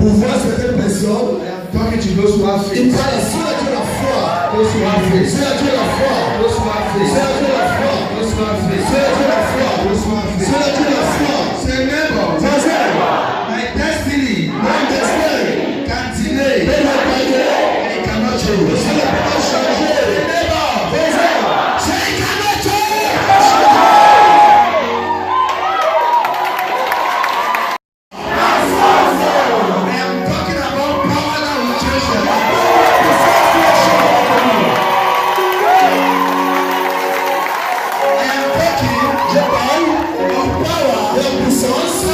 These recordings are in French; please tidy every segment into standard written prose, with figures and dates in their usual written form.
Pour voir certaines personnes, talking to those who have faith. il parle à ceux qui ont la foi. Those who have faith. Ceux qui ont la foi. Those who have faith. Ceux qui ont la foi. Those who have faith. Ceux qui ont la foi. Those who have faith. Ceux qui ont la foi. Say neighbor. My destiny. My destiny. Can delay. It cannot change. Ça ne peut pas changer. Neighbor. C'est it cannot change. I am talking about power that will change the life. I am talking, je parle of power, de puissance,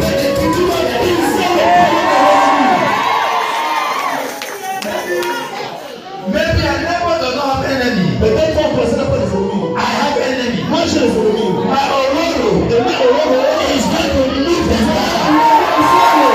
de tout le Maybe I never do not have enemy. Peut-être qu'on possède pas des ennemis. I have enemy. Moi j'ai des ennemis. My Ororo, the my Ororo is not to remove the fire.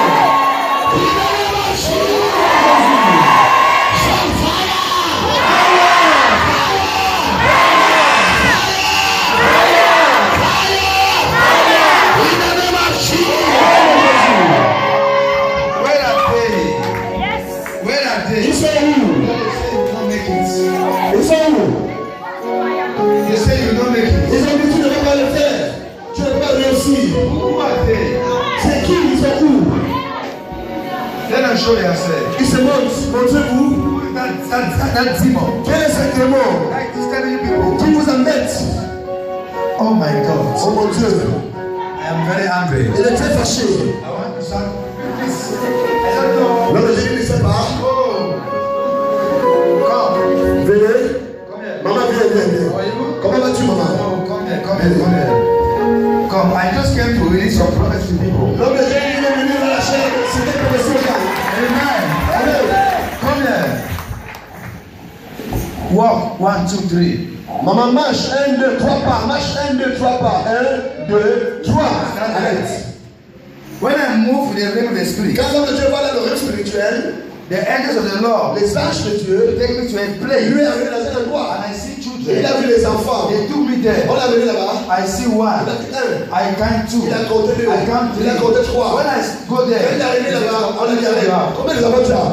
Let them show yourself. Il se montrez-vous. That demon. Quel est ce démon Like this telling you people. qui vous embête? Oh my God. Oh mon Dieu. I am very angry. Il est très fâché. I want to start. I don't know. Non, mais je ne sais pas. Oh. Come. Venez. Come here. Maman, viens. How are you? Comment vas-tu, maman? Oh, come here. Come. I just came to release some prophets to people. Non, mais j'ai venu relâcher. C'était pour les soldats. Amen. Come here. Walk. 1, 2, 3. Maman, marche 1, 2, 3 pas. Marche 1, 2, 3 pas. 1, 2, 3. Arrête. When I move with the realm of the spirit, Quand l'homme de Dieu va dans le règne spirituel, the angels of the Lord, les anges de Dieu, take me to a place. lui est arrivé dans un endroit. And I see Il children. a vu les enfants. They took me there. On l'a amené là-bas. I see Il one. a vu un. I count two. Il a compté deux. I count Il a three. compté trois. When I go there, Quand il est arrivé là-bas, on a dit they say, avec. Combien les enfants tu as?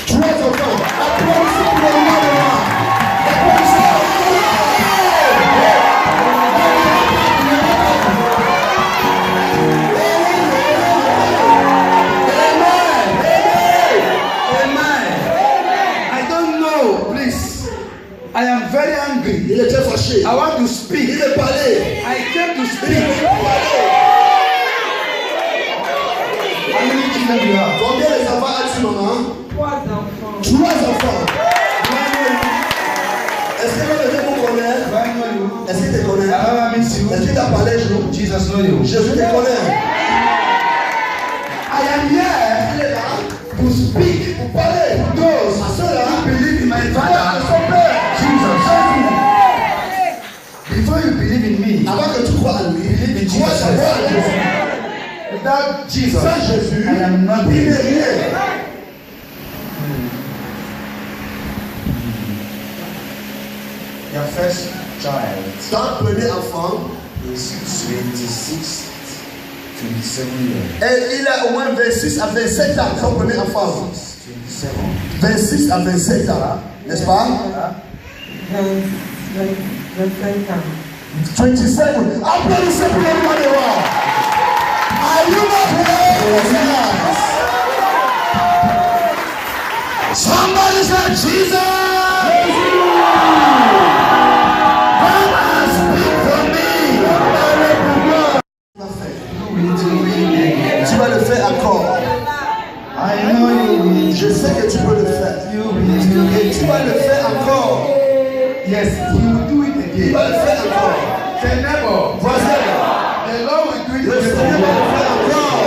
3 enfants. Applaudissez pour le nom de moi. I am very angry. Il était fâché. I want to speak. Il est parlé. I came to Il speak. est parlé. How many children do you have? Combien les enfants as-tu, maman? 3 enfants. 3 enfants. Est-ce que le Dieu vous connaît? Do I know you? Est-ce qu'il te connaît? I miss you. Est-ce qu'il t'a parlé, jour? Jesus know you. Jésus te connaît. I am here Il est là pour speak, pour parler. those À ceux-là who believe in my qui Father. son Père. Jesus. Before you believe in me, Avant que tu crois en lui, believe in crois Jesus. d'abord en Jésus. Without Jesus, Sans Jésus, I am il nothing. n'est rien. Your first child Ton premier enfant, is 26, 27 years. et il a au moins 26 à 27 ans, son premier enfant. 27. 26 à 27 ans, n'est-ce pas? 25 ans. 27. Applaudissez pour le roi des rois. Are you not ready? Somebody say Jesus. Come and speak for me. Tu vas le faire encore. I know you will. Je sais que tu peux le faire. You will. Et tu vas le faire encore. Yes, he will do it Tu again. vas le faire encore. Say neighbor. Voisin. The Lord will do it Le Seigneur va le again. faire encore.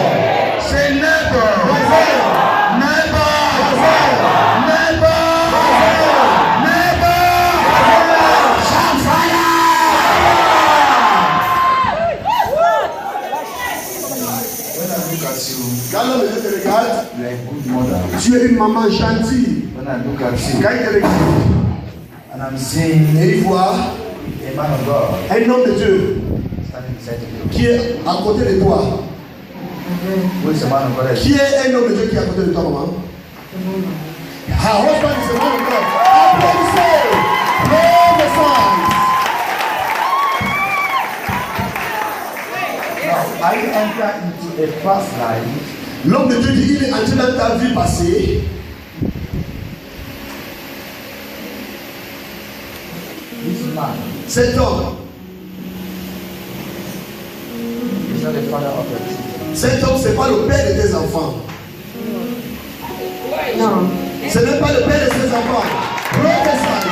Say neighbor. Voisin. Neighbor. Voisin. Neighbor. Neighbor. Shout fire. When I look at you, Quand l'homme te regarde, you are a good mother. tu es une maman gentille. When I look at you, Quand il te regarde, and I'm seeing et il voit a man of God un homme de Dieu standing beside you, qui est à côté de toi. Who is the man of God? Qui est un homme de Dieu qui est à côté de toi, maman? Her husband is a man of God. Applaudissez! Prophesy! Now, I enter into a past life. L'homme de Dieu dit, il est entré dans ta vie passée. This man Cet homme, is not the father of your children. cet homme, ce n'est pas le père de tes enfants. Non. Ce n'est pas le père de tes enfants. Prophesy.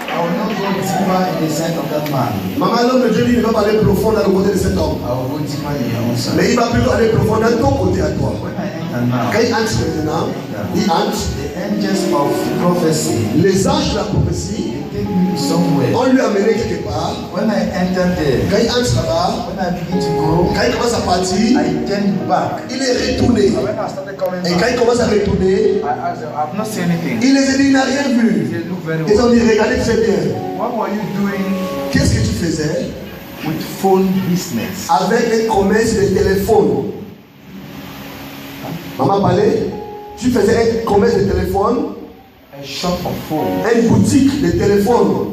I will not go deeper in the sight of that man. Maman, l'homme de Dieu dit, il ne va pas aller profond dans le côté de cet homme. I will go deeper in your own side. Mais il va plutôt aller profond dans ton côté à toi. When I enter now, Quand il entre maintenant, il entre. the angels of prophecy, Les anges de la prophétie, they take me somewhere. on lui a amené quelque part. When I enter there, Quand il entre là-bas, when I begin to grow, quand il commence à partir, I turn back. il est retourné. And when I started coming Et quand back, il commence à retourner, I asked them, I've not seen anything. il les a dit, il n'a rien They vu. said, look very Ils ont well. dit, regardez très bien. What were you doing Qu'est-ce que tu faisais with phone business? avec un commerce de téléphone? Maman parlait. Tu faisais un commerce de téléphone, A shop of phone. une boutique de téléphone.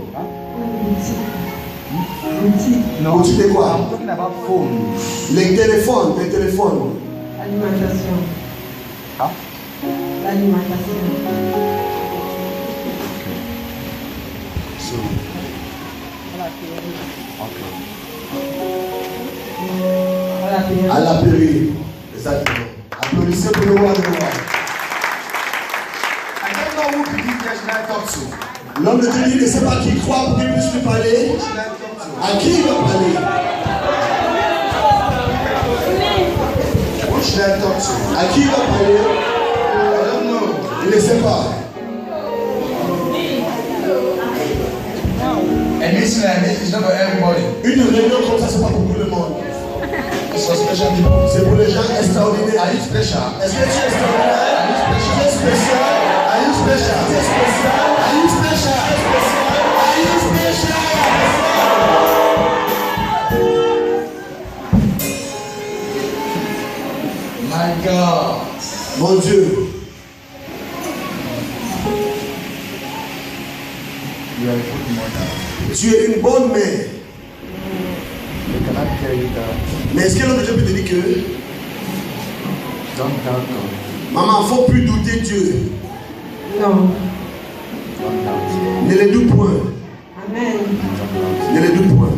No, Boutique de quoi? I'm talking about phones. Les téléphones, les téléphones. Alimentation. Huh? L'alimentation. So, okay. À la période. À la période. Exactement. Applaudissez pour le roi de roi. I don't know who did this just now talk to. L'homme de Dieu dit, ne sait pas qui croit pour qu'il puisse lui parler. Who should I talk to? À qui il va parler? Who should I talk to? À qui il va parler? I don't know. Il ne sait pas. A meeting like this is not for everybody. Une réunion comme ça, c'est pas pour tout le monde. It's for special people. C'est pour les gens extraordinaires. Are you special? Est-ce que tu es extraordinaire? Are you special? Tu es spécial? Are you special? Tu es spécial? Are you special? Are you special? My God. Mon Dieu, You are a good mother. tu es une bonne mère. But can I tell you that? Mais est-ce que l'homme de Dieu peut te dire que, Don't doubt God. maman, il ne faut plus douter Dieu. Non. Don't doubt Him. Ne le doute point. Amen. Don't doubt Him. Ne le doute point.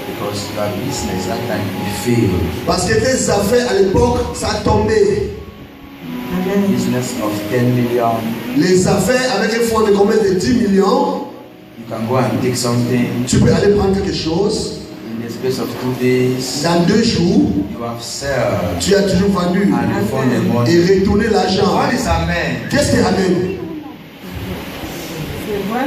Because your business that time it failed. Parce que tes affaires à l'époque, ça a tombé. Amen. Business of 10 million. Les affaires avec un fonds de commerce de 10 millions, You can go and take something tu peux aller prendre quelque chose. in the space of 2 days. Dans 2 jours, You have sold tu as toujours vendu and you found the money. et retourné l'argent. What is amen? Qu'est-ce que Amen? C'est vrai?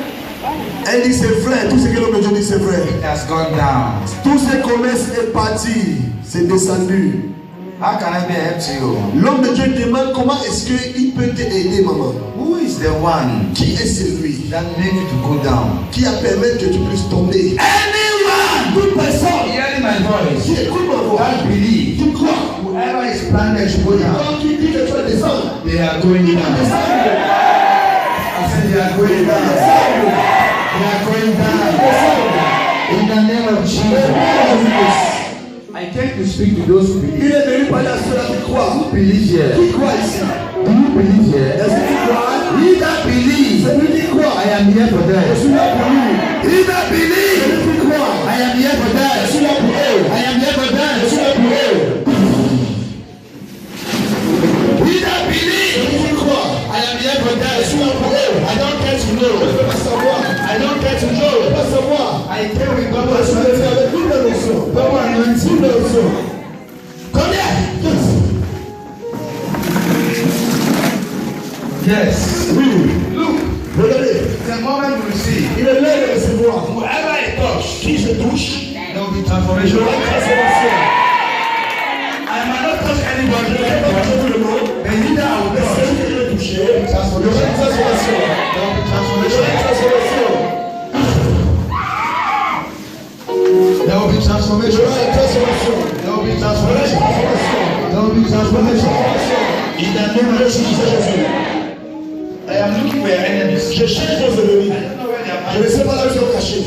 Elle dit c'est vrai, tout ce que l'homme de Dieu dit c'est vrai. It has gone down. Tout ce commerce est parti, c'est descendu. How can I be help you? L'homme de Dieu demande comment est-ce qu'il peut t'aider, maman. Who is the one Qui est celui that made you to go down? qui a permis que tu puisses tomber? Anyone Toute personne hearing my voice qui écoute ma voix, that believe qui croit, whoever is planted to go down, quand qui dit que tu vas descendre, they are going down. I said they are going down. They are going down. In the name of Jesus. I came to speak to those who il believe. est venu parler à ceux-là qui croient. Who believe here? Qui croit ici? Do you believe here? Est-ce que tu crois? He that believes, Celui qui croit, I am here for je them. suis là pour lui. He that believes, Celui qui croit, I am here for je them. suis là pour eux. I am here for Je them. suis là pour eux. He that believes, Celui qui croit, I am here for je suis them. là pour eux. I don't care to Je ne know. veux pas savoir. I don't care to Je ne know. veux pas savoir. I came with Je God's suis venu avec toute la notion. Double anointing. Toute la notion. Come here. Yes. Yes. Oui. Look, Regardez. the moment we receive, Il est là de recevoir. whoever I touch, Qui se touche, there will be je transformation. vois une transformation. I might not touch Je anybody, ne vais pas toucher tout le monde. but he that I will Mais touch, celui que je vais toucher, il y aura une transformation. there will be Il y aura une transformation. transformation. transformation. There will be transformation. There will be transformation. In the name of Jesus. I am looking for your enemies. Je cherche vos ennemis. Je ne sais pas là où ils sont cachés.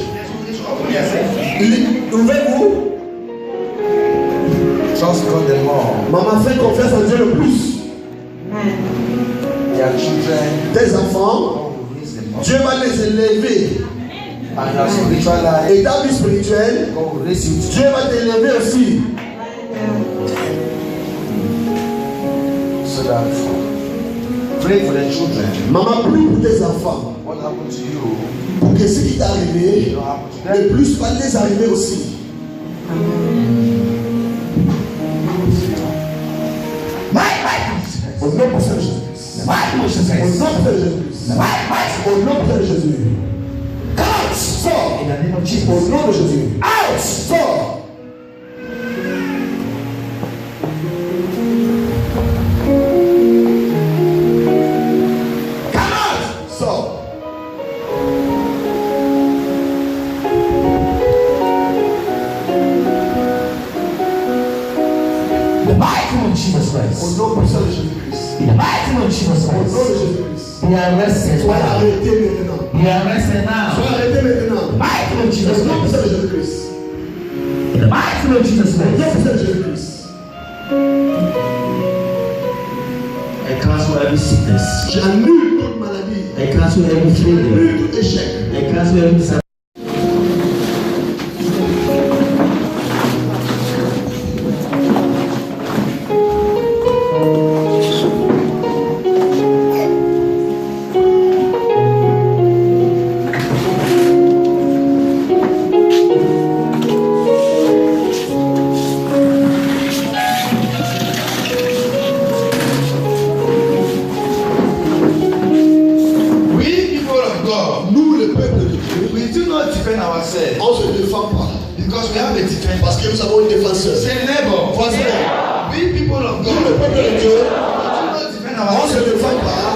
Ouvrez-vous. Trust God the more. Maman, fais confiance en Dieu le plus. Their children. Tes enfants, Dieu va les élever. And your spiritual life. Et ta vie spirituelle, God will raise you. Dieu va t'élever aussi. So that pray for the children. Maman, prie pour tes enfants. What happened to you? Pour que ce qui t'est arrivé, Will happen to them. le plus va les arriver aussi. Au nom puissant de Jésus-Christ. Au nom puissant de Jésus-Christ. Au nom puissant de Jésus. Out! Sors! In the name of Jesus. Au nom de Jésus. Out! Sors! Come out! Sors! The mighty name of Jesus Au Christ. nom puissant de Jésus-Christ. In the mighty name of Jesus Au nom Christ. de Jésus-Christ. Be arrested Sois now. arrêté maintenant. Be arrested now. Sois arrêté maintenant. Mighty name of Au Jesus nom Christ. puissant de Jésus-Christ. In the mighty name of Jesus Au nom Christ. puissant de Jésus-Christ. I cancel every sickness. J'annule toute maladie. I cancel every failure. J'annule tout échec. I cancel every disappointment. We people of God, Nous, le peuple de Dieu, we do not defend ourselves on ne se défend pas. because we have a defender. Parce que nous avons un défenseur. Say neighbor. Voisin, We people of nous, le God, peuple de Dieu, we do not defend on ne se ourselves défend pas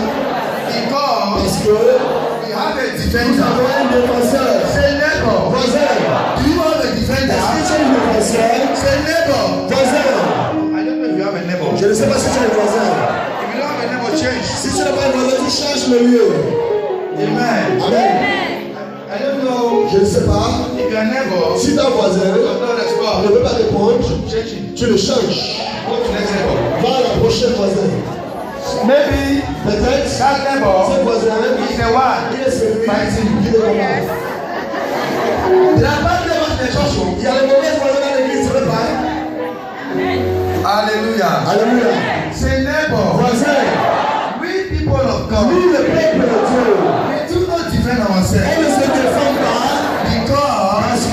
because parce que we have a nous defender. avons un défenseur. Say neighbor. Voisin, Do you have a defender? est-ce que tu as un défenseur? Say neighbor. Voisin, I don't know if you have a neighbor. je ne sais pas si tu as un voisin. If you don't have a neighbor, change. Si tu n'as pas un voisin, tu changes le lieu. Amen. Amen. I don't know Je ne sais pas. if your neighbor Si ton voisin does not ne respond. veut pas répondre, Change it. tu le changes. Go to next neighbor. Va à la prochaine voisin. Maybe Peut-être that ce neighbor voisin, is the one. il est celui Fighting. qui le combat. There are bad neighbors in the church. Il y a les mauvais voisins dans l'église, c'est pas? Hallelujah. Alléluia. Say neighbor. Voisin, We people of God, nous le peuple de Dieu, we do not defend on ourselves ne se défend pas because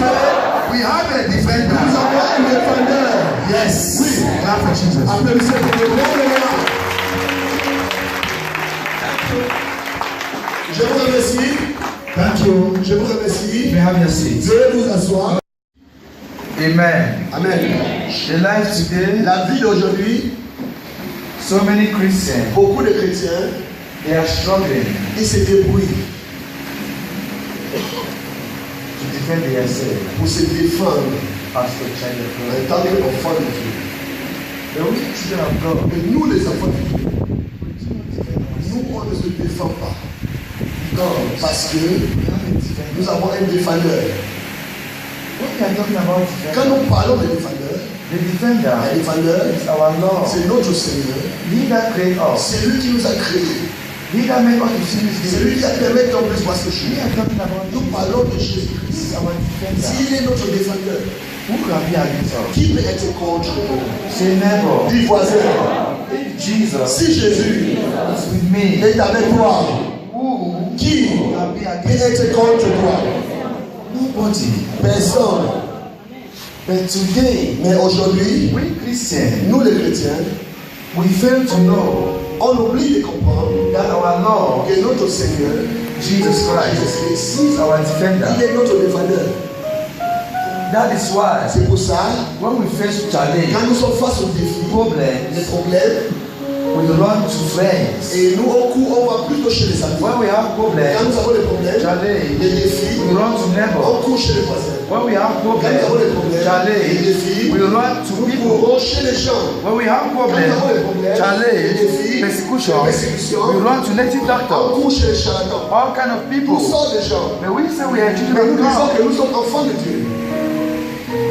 we have a nous defender. avons un défendeur. Yes. Oui. Clap for Jesus. Applaudissez pour le gouvernement. Je vous remercie. Thank you. Je vous remercie. You may have your seat. Veuillez vous asseoir. Amen. Amen. The life today, La vie d'aujourd'hui, so many Christians, beaucoup de chrétiens, they are struggling ils se débrouillent to defend themselves pour se défendre as the child of God. en tant qu'enfants de Dieu. The we children of God, Mais nous, les enfants de Dieu, nous, on ne se défend pas. Parce que we have a defender. nous avons un défendeur. When we are talking about Quand defender, nous parlons de défendeur, the defender un défendeur, is our Lord. c'est notre Seigneur. He that created us. C'est lui qui nous a créés. He that made us to see this C'est lui day. qui a permis qu'on puisse voir ce We chemin. are talking about Nous Jesus. parlons de This Jésus-Christ. is our defender. S'il est notre défendeur, Who can be against us? qui peut être contre nous? Say never. Dis voisin, If Jesus si Jésus is with me, est avec toi, who qui can be peut against être contre toi? nobody? Personne. But today, Mais aujourd'hui, we Christians, nous les chrétiens, we fail to know on oublie de comprendre that our Lord, que notre Seigneur, Jesus Christ, Jésus-Christ, is our il defender. est notre défendeur. That is why C'est pour ça, when we face challenge, quand nous sommes face aux défis, problems, les problèmes, We run to friends. Et nous, au coup, on va plutôt chez les amis. When we have Quand problems, nous avons des problèmes, Charlie, les défis, we run to on neighbors. court chez les voisins. When we have Quand nous avons des problems, problèmes, les Charlie, défis, we run to nous people. courons chez les gens. When we have Quand nous avons des problems, problèmes, les Charlie, défis, persecution, les persécutions, we run to native on doctors. court chez les charlatans. All kind of people. Tout sort des gens. But we say we are Mais children nous of disons God, que nous sommes enfants de Dieu.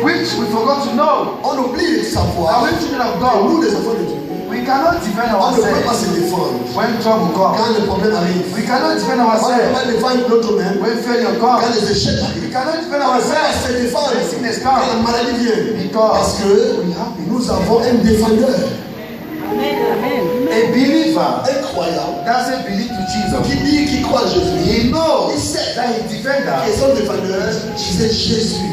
which we forgot to know. On oublie de Are savoir we children of que God? nous, les enfants de Dieu, We cannot defend on ne peut pas ourselves se défendre. when trouble comes. Quand le problème arrive, We cannot defend on ne peut ourselves pas défendre l'autre même. when failure Quand comes. les échecs We arrivent, cannot defend on ne peut pas ourselves se défendre when sickness quand la comes. maladie vient. Because Parce que nous avons un défendeur a believer incroyable doesn't believe to Jesus. qui dit qu'il croit en Jésus. He knows Il sait that his defender. que son défendeur, c'est Jésus.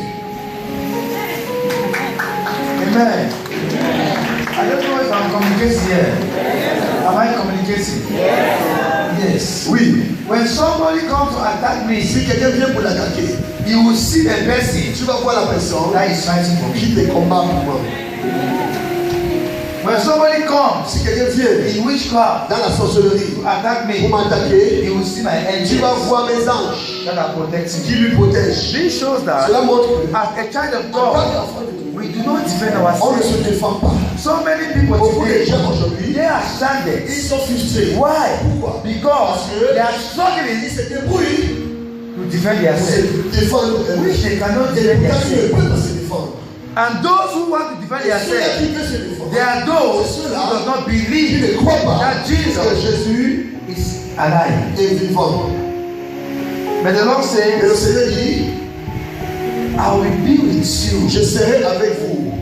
Amen. I don't know if I'm communicating here. Am I communicating? Yes. Oui. When somebody comes to attack me, Si quelqu'un vient pour l'attaquer, you will see the person tu vas voir la personne that is fighting for me. qui te combat pour moi. When somebody comes Si quelqu'un vient in witchcraft dans la sorcellerie to attack pour me, m'attaquer, you will see my tu vas angels voir mes anges that are protecting qui me. lui protègent. This shows that Cela montre que as a child of en tant God, qu'enfant de Dieu, we do not defend on ne ourselves. se défend pas. So many people Beaucoup de today, gens aujourd'hui, they are stranded. ils sont frustrés. Why? Pourquoi? Because they are struggling Ils se débrouillent to defend pour themselves, se défendre. which they cannot Et defend pourtant, ils ne themselves. peuvent pas se défendre. And those who want to defend Et ceux-là themselves, qui veulent se défendre, they are those who does not qui believe ne croient pas that que Jesus Jésus is alive. est vivant. But the Lord Et le says, Seigneur dit, I will be with you je serai avec vous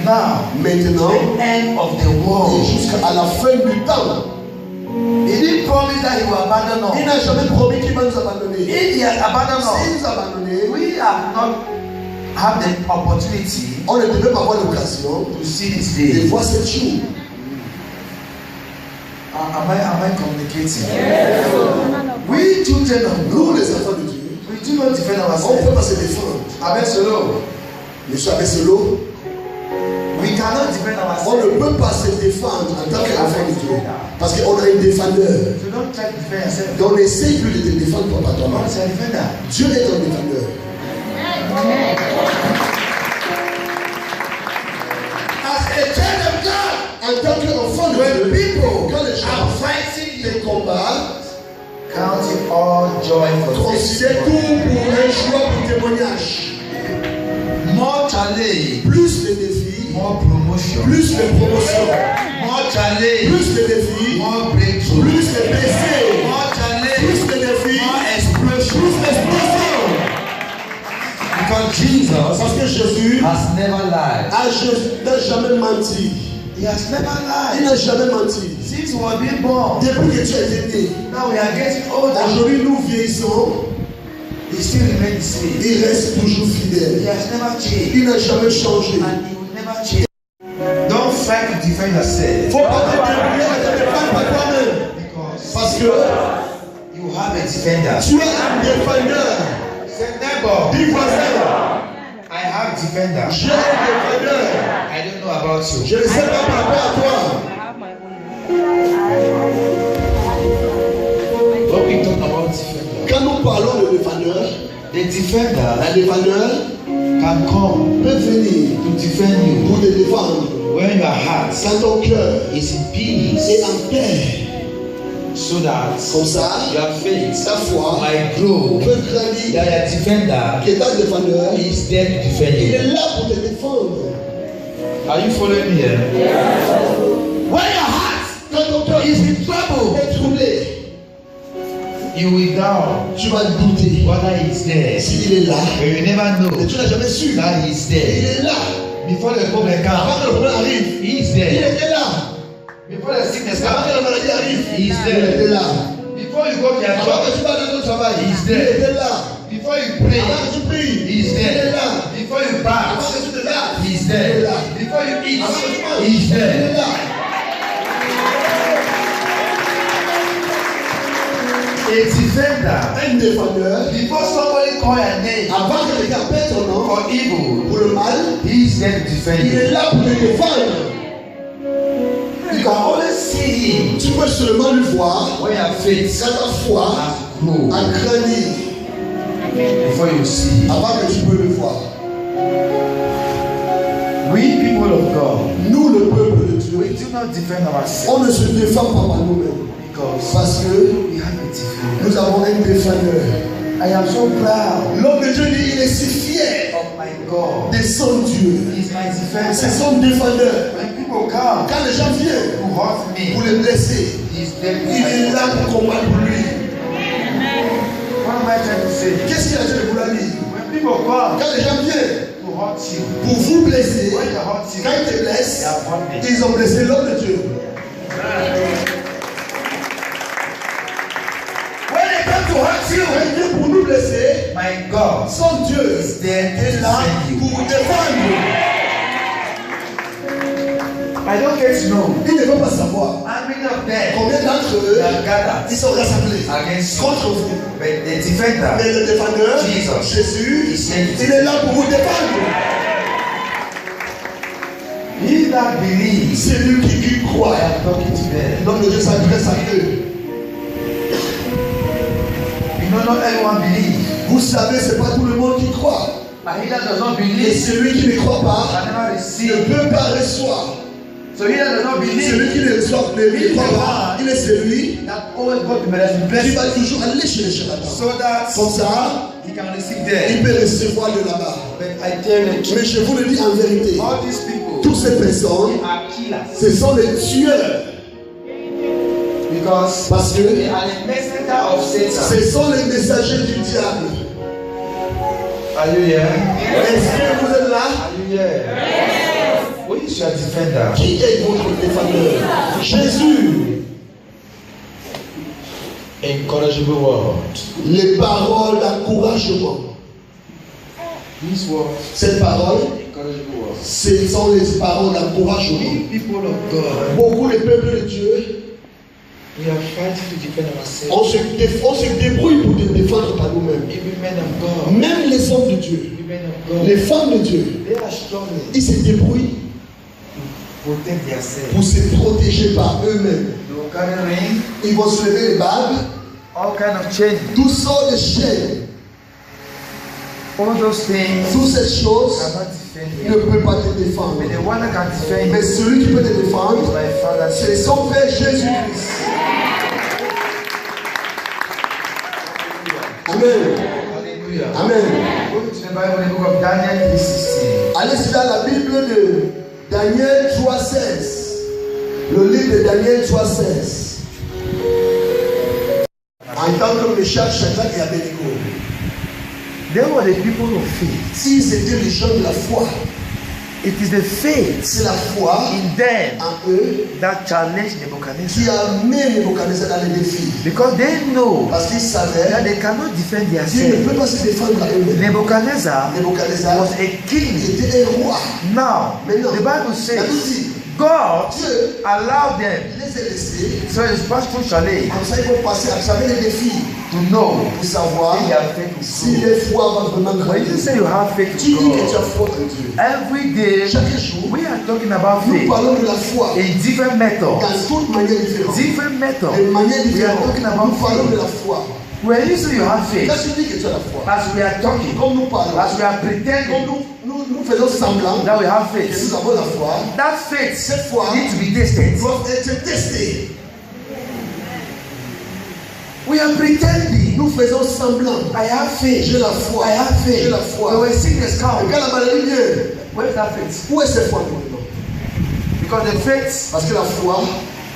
now, maintenant the end of the et world. jusqu'à la fin du temps. He didn't promise that he will abandon Il us. n'a jamais promis qu'il va nous abandonner. If he had abandoned S'il us, nous a abandonnés, we have not had the opportunity on ne devait pas avoir l'occasion to see this de day. voir cette jour. Am I communicating? We children of Nous, God, les enfants de Dieu, we do not defend on ne ourselves. peut pas se défendre. Avec solo, Monsieur Abesselo, we cannot defend on ourselves. ne peut pas se défendre en tant qu'enfant de Dieu. Parce qu'on a un défendeur. You don't try to defend yourself. Donc n'essaye plus de te défendre toi par God toi-même. is a defender. Dieu est un défendeur. As a child of God, En tant qu'enfant de when Dieu, people quand les are gens fighting te combattent, count it all joy for considère tout pour un choix pour témoignage. more challenge, Plus de défis, more promotion, plus de promotions, more challenge, plus de défis, more breakthrough, plus de blessés, more challenge, plus de défis, more plus explosion. d'explosions. Because Jesus Parce que Jésus has never lied. n'a jamais menti. He has never Il lied. n'a jamais menti. Since we were being born, Depuis que tu as été né, now we are getting older. aujourd'hui nous vieillissons, He still remains the same. il reste toujours He fidèle. has never changed, Il n'a jamais changé. and he will never change. Don't try to defend yourself Faut pas te débrouiller à te défendre par toi-même. because Parce que you have a defender. tu es un défendeur. Say, neighbor, Dis voisin, I have defender. j'ai un défendeur. I don't know about you. Je ne sais pas par rapport à toi. When we talk about defender, Quand nous parlons de défendeur, the defender un défendeur can come peut venir to defend you pour te défendre when your heart quand ton cœur is in est peace, en paix. so that Comme ça, your faith ta foi might grow. peut grandir. That your defender Que ton défendeur, is there to defend il you. est là pour te défendre. Are you following me here? When your heart Quand ton cœur is in trouble, est troublé, you will doubt tu vas douter whether he's there. s'il est là. But you never Mais know tu n'as jamais su. that he's Il there. est là. Before the problem Avant comes, que le problème arrive, he's il there. était là. Before the sickness Avant que la comes, maladie arrive, he's il there. était là. Before you go to your Avant job, que tu vas dans ton travail, He's il there. était là. before you pray, Avant que tu pries, he's il est there. là. Before you Avant bath, que tu te laves, he's il est there. là. Before you eat, Avant que tu manges, he's il est there. là. A defender, Un défendeur, before somebody call your name avant que quelqu'un appelle ton nom for evil, pour le mal, he's there to defend il you. est là pour te défendre. You can always see him. Tu peux seulement le voir When your faith quand ta foi has grown a grandi before you see him. avant que tu peux le voir. We people of God, Nous, le peuple de Dieu, we do not defend ourselves on ne se défend pas par nous-mêmes. because Parce que we have a defender. nous avons un défendeur. I am so proud L'homme de Dieu dit, il est si fier of my God. de son Dieu. He's my C'est defender. son défendeur. When people come Quand les gens viennent to hurt pour me, le blesser, he's there il est là pour combattre pour lui. What am I trying to say? Qu'est-ce qu'il a dit de vouloir dire? When people come Quand les gens viennent to hurt you, pour vous blesser, when they hurt you, quand ils te they blessent, have hurt me. ils ont blessé l'homme de Dieu. When they come to hurt you, Quand ils viennent pour nous blesser, my God son Dieu is there est to là defend you. pour défendre. I don't get to know Il ne veut pas savoir how many of them combien d'entre eux are gathered ils sont rassemblés against you. contre vous. But the defender, Mais le défendeur, Jesus, Jésus, is here to il est là pour vous défendre. He that believes, C'est lui qui croit. I am talking to them. L'homme de Dieu s'adresse à eux. You know, not everyone believes. Vous savez, ce n'est pas tout le monde qui croit. And he that does not Et believe celui qui ne croit pas can never ne receive. peut pas recevoir. So he that does not Celui believe qui ne reçoit ne croit pas, il est celui that always go to bless qui va blessing toujours aller chez les charlatans. so that Comme ça, he can receive il there. peut recevoir de là-bas. But I tell you, Mais je vous le dis en vérité, all these people toutes ces personnes, are killers ce sont les tueurs. because Parce que they are the messenger of Satan. ce sont les messagers du diable. Are you here? Est-ce que vous êtes là? Are you here? Who is your defender? Qui est votre défendeur? Jésus. Encouraging word. Les paroles d'encouragement. These words, Cette parole, encouraging words. ce sont les paroles d'encouragement. We people of God, Beaucoup de peuples de Dieu, we are fighting to defend ourselves. on se débrouille pour te défendre par nous-mêmes. Even men of God, Même les hommes de Dieu, women of God, les femmes de Dieu, they are struggling ils se débrouillent to protect themselves. pour se protéger par eux-mêmes. They will carry ring, Ils vont se lever les bagues, all kind of chains, toutes sortes de chaînes, all those things toutes ces choses cannot defend ne you. peuvent pas te défendre. But the one that can defend Mais you celui qui peut te is défendre, my Father. c'est son Père Jésus-Christ. Amen. Hallelujah. Amen. Go to the Bible in the book of Daniel 3:16. Allez dans la Bible de Daniel 3:16. Le livre de Daniel 3:16. En tant que Meshach, Shadrach et Abednego, They were the people of faith. s'ils étaient les gens de la foi, It is the faith c'est la foi in them en eux that challenged Nebuchadnezzar. qui a mis Nebuchadnezzar dans les défis. Because they know Parce qu'ils that savaient they cannot defend qu'ils ne themselves. peuvent pas se défendre à eux-mêmes. Nebuchadnezzar Nebuchadnezzar was a king. était un roi. Now, Maintenant, the Bible la Bible says dit, God Dieu allowed them les a laissés, so they passed through challenge comme ça ils vont passer à travers les défis to know pour savoir if their faith is si true. les foi va vraiment When you grandir. say you have faith Tu in dis que tu God, as foi en Dieu. every day Chaque jour, we are talking about nous faith parlons de la foi in different methods. dans toutes manières différentes. Different methods. De manières We are différentes. talking Nous about parlons de faith. la foi. When you say you have faith, Quand tu dis que tu as la foi, as we are talking, comme nous parlons, as we are comme pretending nous faisons semblant that we have que faith, nous avons la foi, that faith cette foi needs to be tested. doit être testée. We are pretending. Nous faisons semblant. I have faith. J'ai la foi. I have faith. J'ai la foi. But when sickness Et comes, quand la maladie vient, where is that faith? où est cette foi maintenant? Because the faith Parce que la foi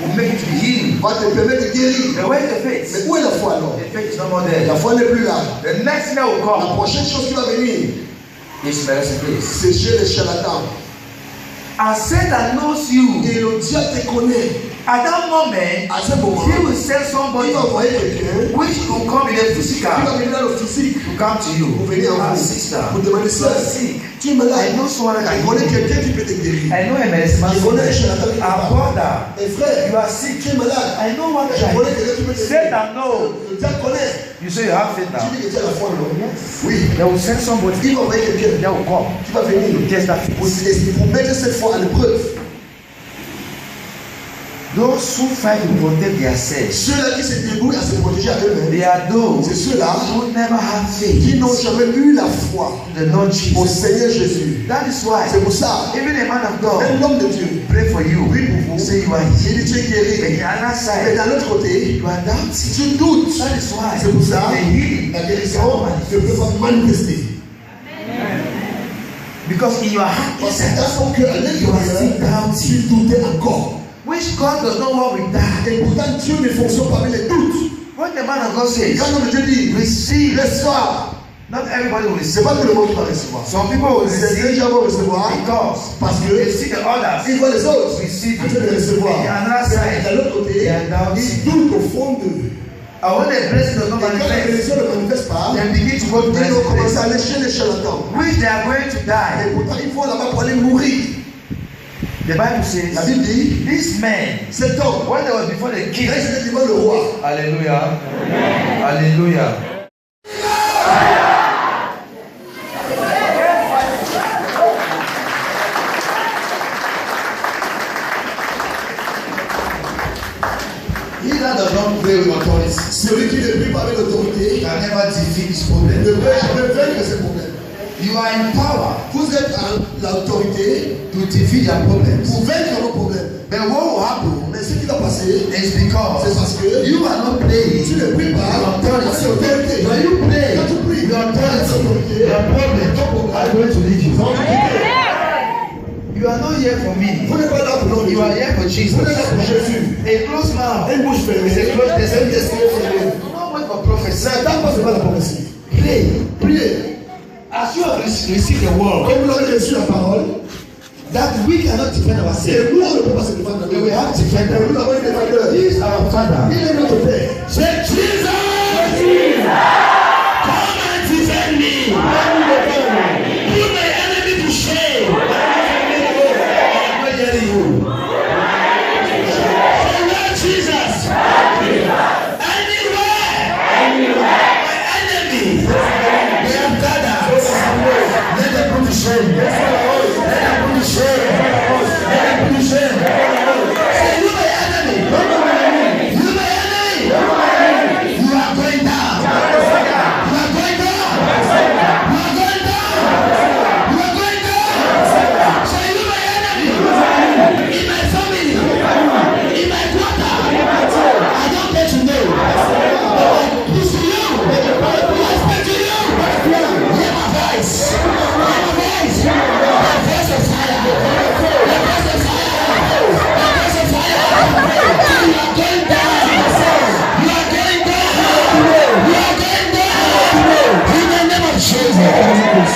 will make it to be healed. va te permettre de guérir. But where is the Mais faith? où est la foi alors? The faith is no more La there. foi n'est plus là. The next thing that will La come prochaine chose qui va venir, is medicine place. c'est chez les charlatans. And Satan knows you. Et le diable te connaît. At that moment, À ce moment, he will send somebody il va envoyer quelqu'un which will come in the qui va physical venir dans le physique to come to you. pour venir en Ah, vous. sister, Pour demander you ça. are sick. Tu es malade. I know someone that Je can connais heal you. quelqu'un qui peut te guérir. I know a medicine man. Je connais un charlatan qui peut te Our guérir. brother, Et frère, you are sick. tu es malade. I know one Je guy. connais quelqu'un qui peut te guérir. Satan knows. Le diable connaît. You say you have faith Tu now. dis que tu as la foi, non? Yes. Oui. They will send somebody. Il va envoyer quelqu'un They will come qui va venir to test that faith. pour mettre cette foi à l'épreuve. Those who fight to protect themselves, Ceux-là qui se débrouillent à se protéger à eux-mêmes, they are those c'est ceux-là who never have faith qui n'ont jamais eu la foi in the Lord au Jesus. Seigneur Jésus. That is why C'est pour ça, even a man of un God homme de Dieu pray for you. prie pour vous. Say you are Il healed. dit tu es But guéri. the other Mais side, d'un autre côté, you are doubting. tu doutes. That is why C'est pour ça, the healing la guérison ne peut pas manifester. because in your heart Parce que inside, dans ton cœur, à l'intérieur, tu doutais encore. which God does not work with that. Et pourtant, Dieu ne fonctionne pas avec les doutes. When the man of God says, Quand l'homme de Dieu dit, receive, reçois, not everybody will c'est receive. pas tout le monde qui va recevoir. Some people will Certains receive gens vont recevoir because parce they que see the others ils voient les autres receive en train de recevoir. the other Mais side. de l'autre côté, They are doubting. ils doutent au fond d'eux. And when the blessing does Et not quand la manifest, bénédiction ne manifeste pas, they begin to go to ils vont commencer the à lécher les charlatans. which they are going to Et die. pourtant, ils vont là-bas pour aller mourir. The Bible says, La Bible dit, this man, cet homme, when they was before the king, quand il était devant le roi, hallelujah, hallelujah. He that does not pray with authority celui qui ne prie pas avec l'autorité can never defeat his problem. ne peut jamais vaincre ses problèmes. You are in power Vous êtes à l'autorité to defeat your problems. pour vaincre vos problèmes. But what will happen Mais ce qui va passer, is c'est because parce que you are not praying tu ne pries pas with avec authority. l'autorité. When you pray Quand tu pries with avec authority, l'autorité, your problem are going to leave you. You are not here for me. vous n'êtes pas là pour l'homme. You are here for Jesus. Vous êtes là pour Jésus. A closed mouth. Une bouche fermée, C'est close un destiny. esprit fermé. No wait for prophecy. N'attends pas seulement la prophétie. Pray. Priez. As you have received the word, Comme vous avez reçu la parole, that we cannot defend ourselves. et nous, on ne peut pas se défendre. We will have to defend Mais nous avons un défendeur. He is our Father. Il est notre Père. Say, Jesus, come and defend me. Put my enemy to shame. I'm not hearing you. Say, Lord Jesus, anywhere my enemy, they have gathered, let them put to shame. Let them put to shame. Let them put to shame. Say, you my enemy. You my enemy. You are going down. You are going down. You are going down. You are going down. Say, you my enemy. In my family. In my quarter. I don't get to know. It's to you. I speak to you. Hear my voice. Hear my voice. The voice of fire. The voice of fire. The voice of fire. You are going down. You are going down. You are going down. In the name of Jesus.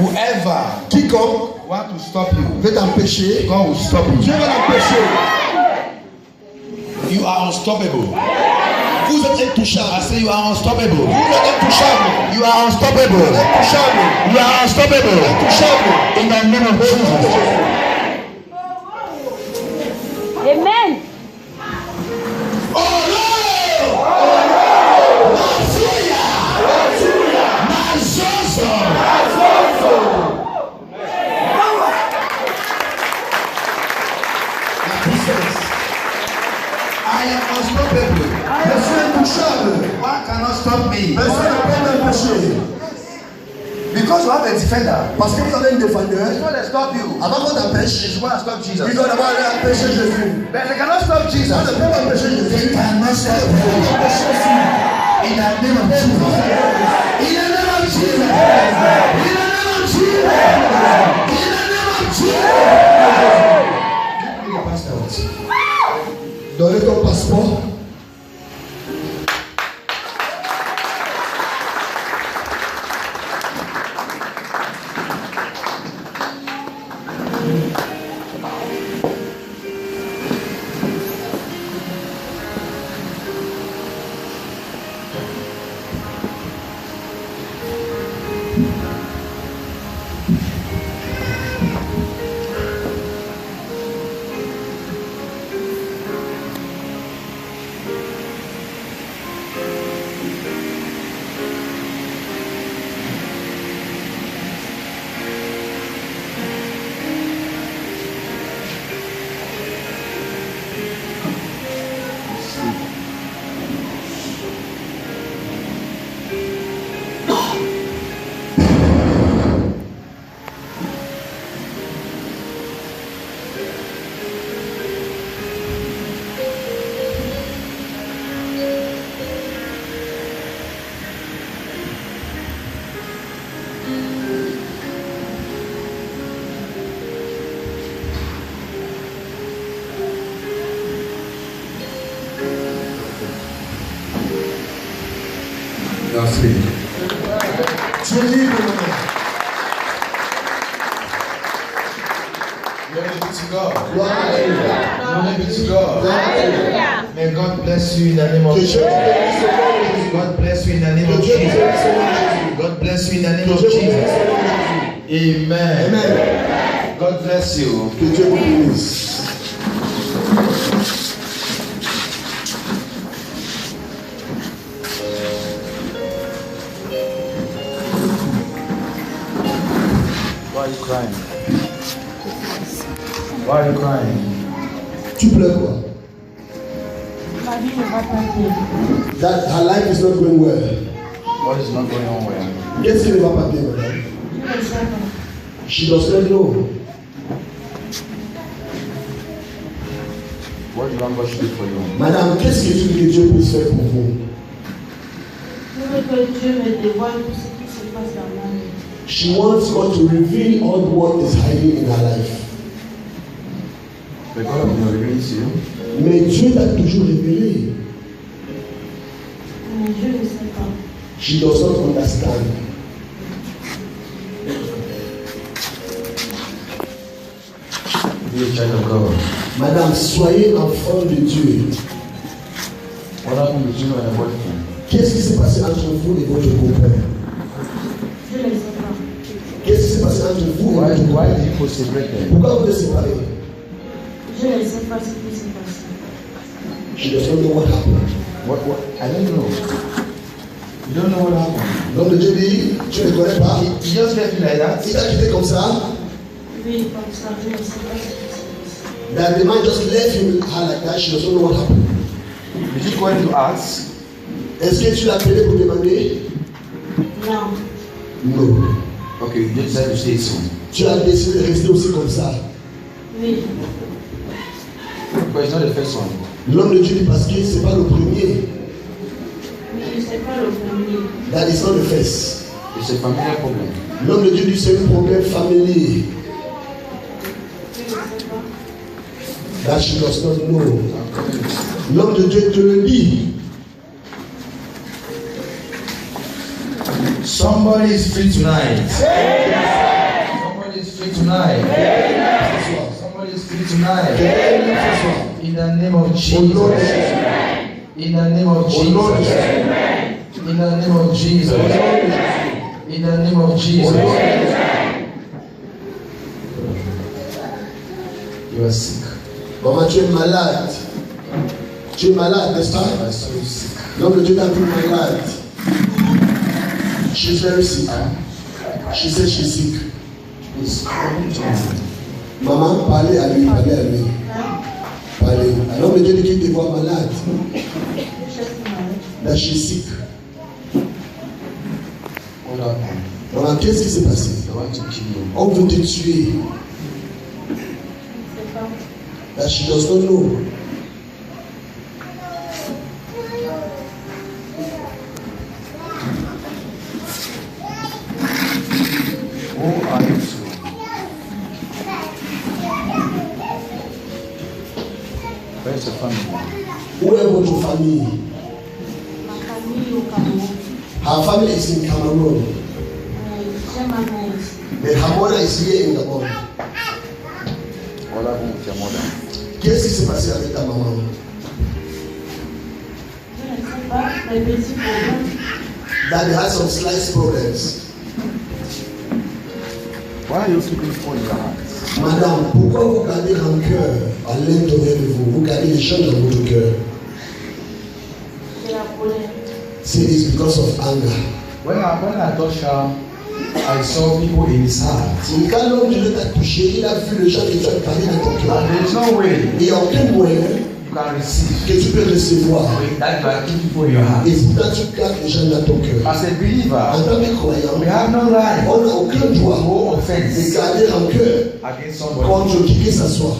Whoever Quiconque want to stop you, veut t'empêcher, God will stop Dieu you. va l'empêcher. You are unstoppable. Vous êtes intouchable. I say you are unstoppable. Vous êtes intouchable. You are unstoppable. Intouchable. You are unstoppable. Intouchable. In the name of Jesus. Amen. I am unstoppable. Je suis intouchable. One cannot stop me. Personne ne peut m'empêcher. Because you have a defender. Parce que vous avez un défendeur. It's going to stop you. Avant qu'on t'empêche, It's going to stop il Jesus. doit d'abord aller empêcher Jésus. But they cannot stop On Jesus. ne peut pas empêcher Jésus. They cannot stop On peut you. empêcher Jésus. In the name of Jesus. In the name of Jesus. In the name of Jesus. In the name of Jesus. Give me your passport. Donnez ton passeport. You are free. Tu es libre, maman. Glory be to God. Gloire à Dieu. Glory be to God. May God bless you in the name of Que Dieu Jesus. te bénisse au nom de Jésus. God bless you in the name Que of Dieu te Jesus. bénisse au nom de Jésus. God bless you in the name Que of Dieu te bénisse Jesus. au nom de Jésus. Amen. Amen. God bless you. Que Dieu vous bénisse. Why are you crying? Why are you crying? Tu pleures quoi? Ma vie ne va pas bien. That her life is not going well. What is not going on well? Qu'est-ce qui ne va pas bien, madame? Je ne sais pas. She does not know. What do you want God to do for you? Madame, qu'est-ce que tu veux que Dieu puisse faire pour vous? Je veux que Dieu me dévoile tout ce qui se passe dans ma vie. She wants God to reveal all what is hiding in her life. The God of your revealing to you. Mais Dieu t'a toujours révélé. Mais je ne sais pas. She does not understand. Be a child of God. Madame, soyez enfant de Dieu. What happened with you and your boyfriend? Qu'est-ce qui s'est passé entre vous et votre copain? Je ne sais pas. Qu'est-ce qui s'est passé entre vous et Why votre did copain? you people separated? Pourquoi vous êtes séparés? Je ne sais pas ce qui s'est passé. She does not know what happened. What? I don't know. You don't know what happened. Donc Dieu dit, tu ne connais pas. He just left you like that. Il t'a quitté comme ça. Oui, comme ça, je ne sais pas ce qui s'est passé. That the man just left him her like that. She doesn't know what happened. Did you go in to ask? Est-ce que tu l'as appelé pour demander? Non. Non. Okay, you just decided to stay so. Tu as décidé de rester aussi comme ça. Oui. But it's not the first one. L'homme de Dieu dit parce que c'est pas le premier. Oui, c'est pas le premier. That is not the first. It's a familiar problem. L'homme de Dieu dit c'est un problème familier. Je ne sais pas. That she does not know. L'homme de Dieu te le dit. Somebody is free tonight. Somebody is free tonight. Somebody is free tonight. In the name of Jesus. In the name of Jesus. In the name of Jesus. In the name of Jesus. You are sick. Maman, tu es malade. Tu es malade, n'est-ce pas? You are so sick. L'homme de Dieu t'a vu malade. She's very sick. She says she's sick. It's coming to me. Maman, parlez à lui, parlez à lui. Parlez. L'homme de Dieu dit qu'il te voit malade. Je suis malade. That she's sick. What happened? Maman, qu'est-ce qui s'est passé? They want to kill you. On veut te tuer. Je ne sais pas. That she does not know. Who are you to? Where's your family? Où est votre famille? Ma famille au Cameroun. Her family is in Cameroon. J'ai ma mère ici. But her mother is here in Gabon. What happened with your mother? Qu'est-ce qui s'est passé avec ta maman? Je ne sais pas. Les petits problèmes. That they had some slight problems. Why are you keeping phone in your hands? Madame, pourquoi vous gardez rancœur à l'intérieur de vous? Vous gardez les choses dans votre cœur. C'est la colère. Say it's because of anger. When I touched her, I saw people in his heart. Quand l'homme de Dieu t'a touché, il a vu le gens qui t'ont parlé dans ton cœur. And there is no way Il n'y a aucun moyen you can receive que tu peux recevoir. that you are keeping people in your heart. Et pourtant tu gardes les gens dans ton cœur. As a En believer, tant que croyant, we have no right on n'a aucun droit no de offense garder rancœur against somebody. contre qui que ce soit.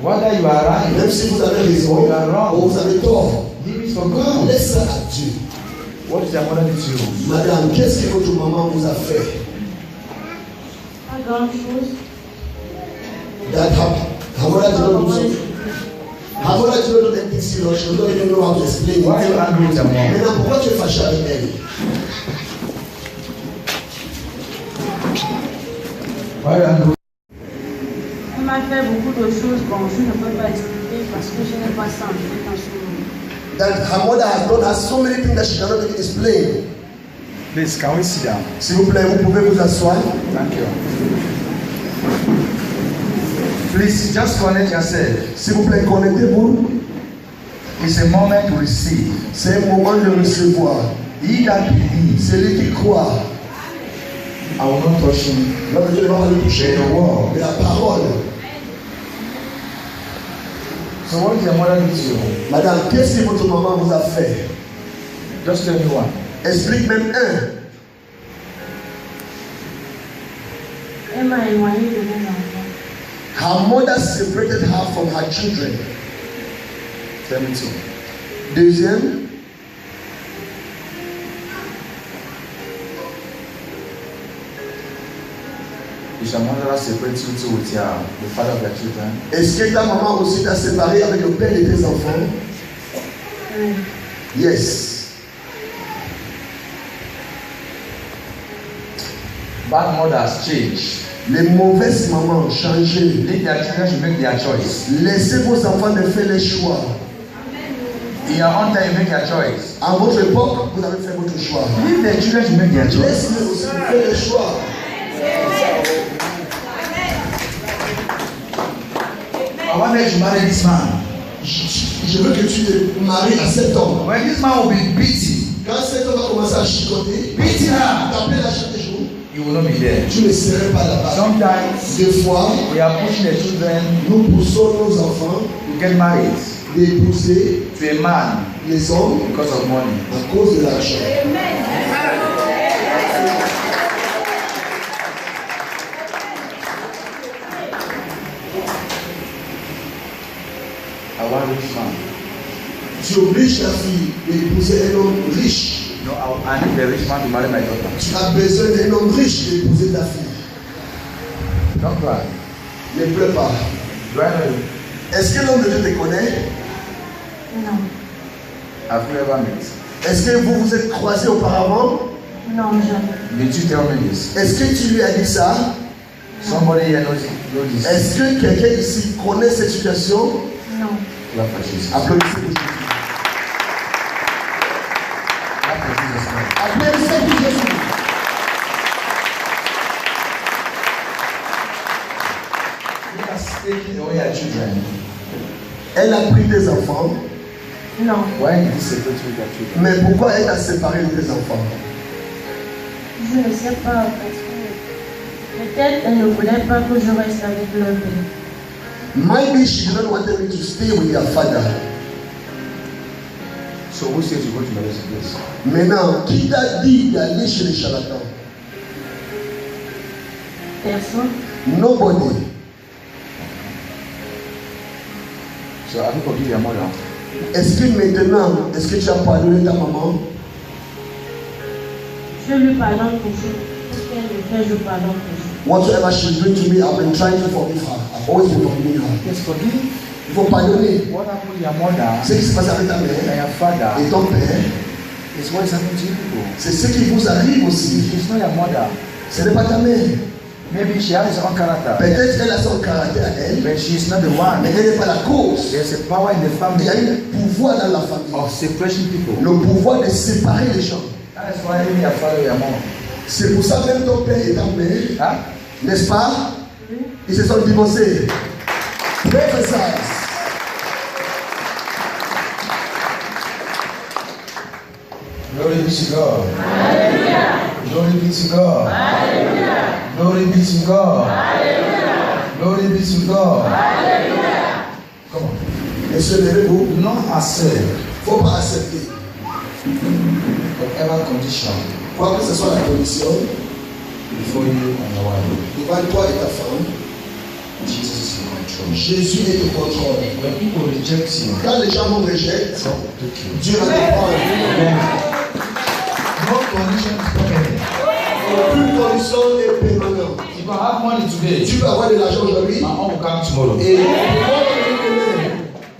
Whether you are right, Même si vous avez raison ou vous avez tort, leave it for God. laisse ça à Dieu. What did your mother do to you? Madame, qu'est-ce que votre maman vous a fait? Pas grand chose. That her mother did not do something. Avant tu veux donner un petit silence, je dois donner how to explain it. Why are you angry with your mom? Maintenant, pourquoi tu es fâché avec elle? Why are you angry? Elle m'a fait beaucoup de choses, bon, je ne peux pas expliquer parce que je n'ai pas ça en fait en ce moment. That her mother has done her so many things that she cannot even explain. Please, can we sit down? S'il vous plaît, vous pouvez vous asseoir. Thank you. Please, just connect yourself. S'il vous plaît, connectez-vous. It's a moment to receive. C'est un moment de recevoir. He that believes, Celui qui croit, I will not touch him. l'homme de Dieu ne va pas le toucher. The word. Mais la parole. So what did your mother do to you? Madame, qu'est-ce que votre maman vous a fait? Just tell me one. Explique même un. Elle m'a éloignée de mes enfants. Her mother separated her from her children. Tell me two. Deuxième, Is your mother separate you too with the father of your children? est-ce que ta maman aussi t'a séparé avec le père de tes enfants? Oui. Yes. Bad mothers change. Les mauvaises mamans ont changé. Leave their children to make their choice. Laissez vos enfants de faire les choix. In your own time, you make your choice. À votre époque, vous avez fait votre choix. Leave their children to make their choice. Laissez-les aussi faire les choix. I want you to marry this man. Je veux que tu te maries à cet homme. When this man will be beaten, Quand cet homme va commencer à chicoter, beating her, taper la chaque jour, you will not be there. tu ne serais pas là-bas. Sometimes Des fois, we are pushing the children nous poussons nos enfants to get married d'épouser to a man les hommes because of money. à cause de l'argent. I want a rich man. Tu obliges ta fille d'épouser un homme riche. No, I need a rich man to marry my daughter. Tu as besoin d'un homme riche d'épouser ta fille. Don't cry. Ne pleure pas. Do I know you? Est-ce que l'homme de Dieu te connaît? Non. Have you ever met? Est-ce que vous vous êtes croisés auparavant? Non, jamais. Did you tell me this? Est-ce que tu lui as dit ça? Somebody here knows this. Est-ce que quelqu'un ici connaît cette situation? Non. Clap for Jesus. Applaudissez pour Jésus. Clap for Jesus Christ. Applaudissez pour Jésus. You are taking away your children. Elle a pris tes enfants, Non. Why did you separate with your children? mais pourquoi elle t'a séparé de tes enfants? Je ne sais pas parce que peut-être elle ne voulait pas que je reste avec leur père. Maybe she didn't want me to stay with your father. So who says you go to marry this place? Maintenant, qui t'a dit d'aller chez les charlatans? Personne. Nobody. So have you forgiven your mother? Est-ce que maintenant, est-ce que tu as pardonné ta maman? Je lui pardonne toujours. Tout ce qu'elle me fait, je pardonne toujours. Whatever she's doing to me, I've been trying to forgive her. I've always been forgiving her. Yes, forgive. Il faut pardonner. What happened to your mother Ce qui se passe avec ta and mère your father et ton père, is what is happening to you people. c'est ce qui vous arrive aussi. It's not your mother. Ce n'est pas ta mère. Maybe she has her own character, Peut-être elle a son caractère à elle, but she's not the one. mais elle n'est pas la cause. There's a power in the Il y a family un pouvoir dans la famille. of separation people. Le pouvoir de séparer les gens. That is why even your father or your mom. C'est pour ça même ton père et ta mère, Huh? n'est-ce pas? Ils se sont divorcés. Prophesy. Glory be to God. Hallelujah. Glory be to God. Hallelujah. Glory be to God. Hallelujah. Glory be to God. Hallelujah. Come on. Messieurs, levez-vous. Do not accept Il ne faut pas accepter. whatever condition Quoi que ce soit la condition, before you and your wife. devant toi et ta femme, Jesus is in control. Jésus est au contrôle. When people reject you, Quand les gens vous rejettent, God will take you. Dieu va te prendre. No condition is permanent. Aucune condition est permanente. If I have money today, Tu peux avoir de l'argent aujourd'hui my own will come tomorrow. et pouvoir te donner.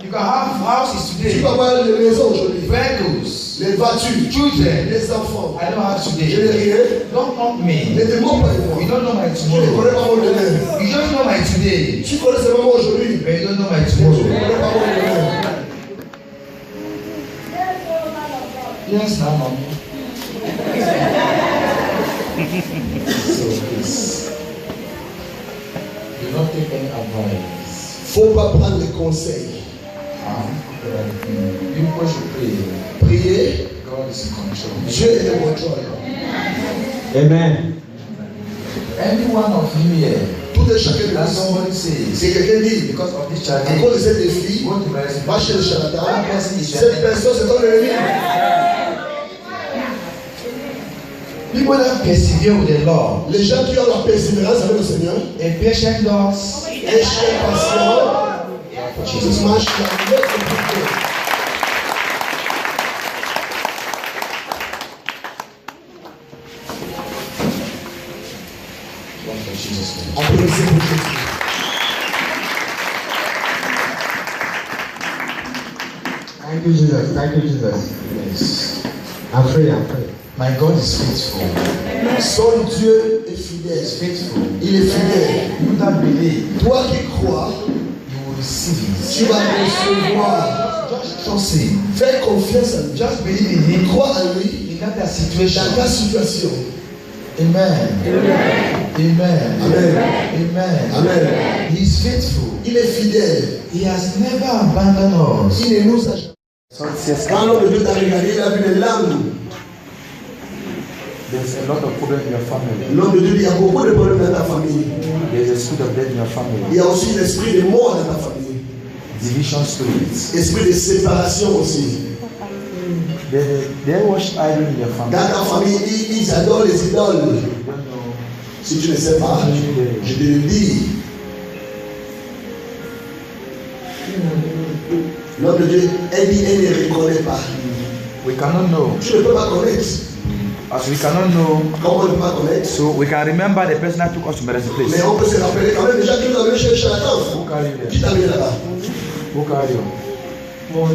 Because can have houses Tu today, peux avoir les maisons aujourd'hui, vehicles, les voitures, children. les enfants. I don't have Je today. n'ai rien. Don't mock me. Ne te moque pas de moi. You don't know my Tu ne connais tomorrow. pas mon demain. You just know my today, Tu connais seulement aujourd'hui. but you don't know my Tu ne tomorrow. connais pas mon demain. Yes, now, mommy. So please, Do not take any advice. faut pas prendre les conseils. People should pray. Priez, God is in control. Dieu est le contrôle. Amen. Any one of you here, Tout et chacun de that nous. somebody says, Si quelqu'un dit, because of this à challenge, cause de cette défi, go to marriage. va chez le charlatan, That person is cette personne c'est ton ennemi. People that persevere with the Lord, Les gens qui ont la persévérance avec le Seigneur, a patient does. échec patient, Jesus marche la lettre du Dieu. Applaudissez pour Jésus. Thank you, Jesus. Thank you, Jesus. Yes. I'm free. I'm free. My God is faithful. Son Dieu est fidèle. He's faithful. Il est fidèle. You that believe, Toi qui crois, you will receive it. tu vas recevoir. Just trust Him. Fais confiance en lui. Just believe in Him. Crois en lui In that situation. dans ta situation. Amen. Amen. Amen. Amen. Amen. He is faithful. Il est fidèle. He has never abandoned us. Il ne nous a jamais. Quand l'homme de Dieu t'a regardé, il a vu les larmes. There's a lot of problems in your family. L'homme de Dieu dit, il y a beaucoup de problèmes dans ta famille. There's a spirit of death in your Il family. y a aussi l'esprit de mort dans ta famille. Division spirits. Esprit de séparation aussi. They worship idols in your family. Dans ta famille, ils adorent les idoles. You don't know. Si tu ne sais pas, je te le dis. L'homme de Dieu, elle dit, elle ne reconnaît pas. We cannot know. Tu ne peux pas connaître. As we cannot know, Comment on ne peut pas connaître? so we can remember the person that took us to Medicine Mais Place. on peut se rappeler quand même déjà qui nous a amené chez le charlatan. Who carry you Qui there? t'a amené là-bas? Who carry you?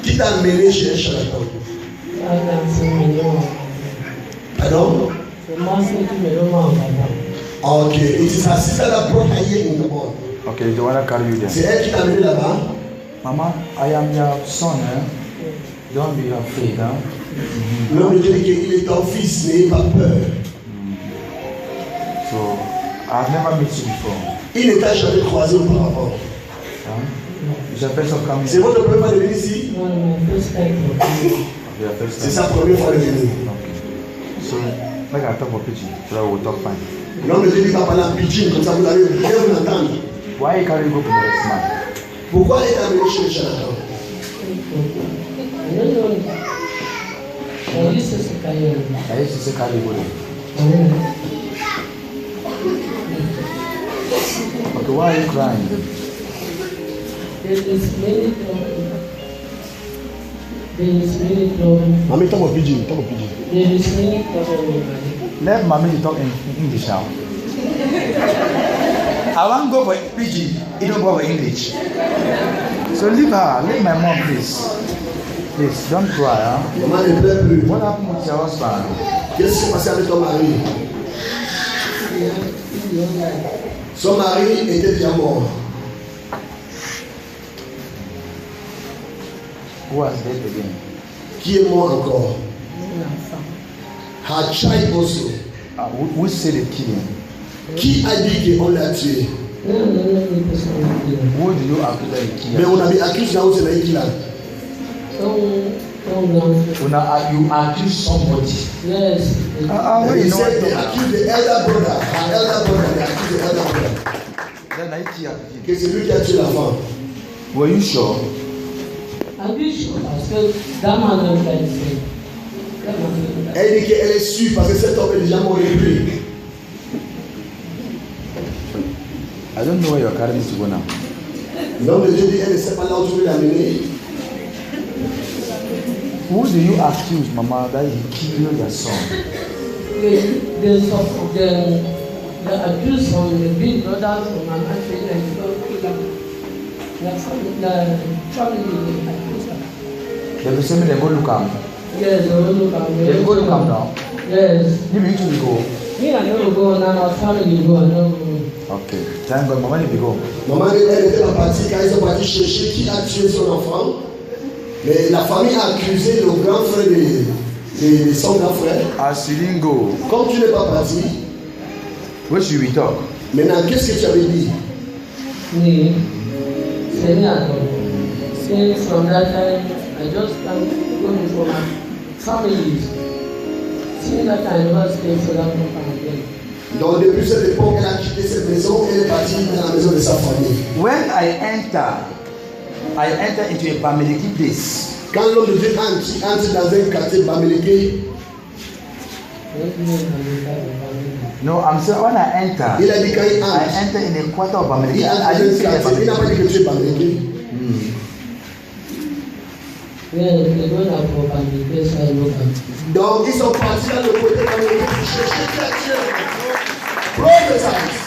Qui t'a amené chez le charlatan? Pardon? Ok. It is her sister that brought her here in the world. Okay, the one that carry you there. C'est elle qui t'a amené là-bas. Mama, I am your son. Don't be afraid. L'homme de Dieu dit qu'il est ton fils, n'ayez pas peur. So, I've never met you before. Il ne t'a jamais croisé auparavant. It's your first of coming. C'est votre première fois de venir ici? Your first C'est time. sa première fois de venir. Okay. So, make I talk for pidgin so that we'll talk fine. L'homme de Dieu dit qu'il va parler en pidgin, comme ça vous allez bien vous entendre. Why you carry go to Medicine Man? Pourquoi il t'a amené chez le charlatan? I used to say carry go there. Okay, why are you crying? Mami, talk of pidgin, talk of pidgin. Let mommy talk in English now. I want to go for pidgin. You don't go for English. So leave her. Leave my mom, please. Please, don't cry. Huh? Maman ne pleure plus. What happened with your husband? Qu'est-ce qui s'est passé avec ton mari? Son mari était déjà mort. Who was dead again? Qui est mort encore? Her child also. Who said they killed him? Qui a dit qu'on l'a tué? Who do you accuse that he killed Mais him? on avait accusé là où c'est là qui l'a. You accuse somebody. Yes. Where He you know what said they I'm accused the elder brother. Her elder brother, they accused the elder brother. Then I kill him. Que c'est lui qui a tué la femme. Were you sure? Are you sure? Parce que that man don't try to say. Elle dit qu'elle est sûre parce que cet homme est déjà mort depuis. I don't know where you're carrying me to go now. L'homme de Dieu dit elle ne sait pas là où tu veux l'amener. Who do you accuse, Mama, that he killed your son? The accused from the big brother from an auntie and They will say me they go look am. Yes, they will look am. They go look am now. Yes. You need to go. Me, I never go now. Our family go. I never go. Okay. Thank God, maman il go. Maman elle était partie quand ils sont partis chercher qui a tué son enfant. Mais la famille a accusé le grand frère de son grand frère. As you didn't go, Comme tu n'es pas parti, what should we talk? maintenant qu'est-ce que tu avais dit? Me, c'est me at all. Since from that time, I just can't go for my family. Since that time, I never stayed for that company again. Donc depuis cette époque, elle a quitté cette maison et elle est partie dans la maison de sa famille. When I enter into a Bamileke place. Quand l'homme de Dieu entre dans un quartier Bamileke, No, I'm saying when I enter, il a dit quand il I entre, enter in a quarter of Bamileke. il entre I dans didn't un see quartier, il n'a pas dit que tu es Bamileke. Donc ils sont partis dans le côté Bamileke pour chercher qui a tué. Prophesize.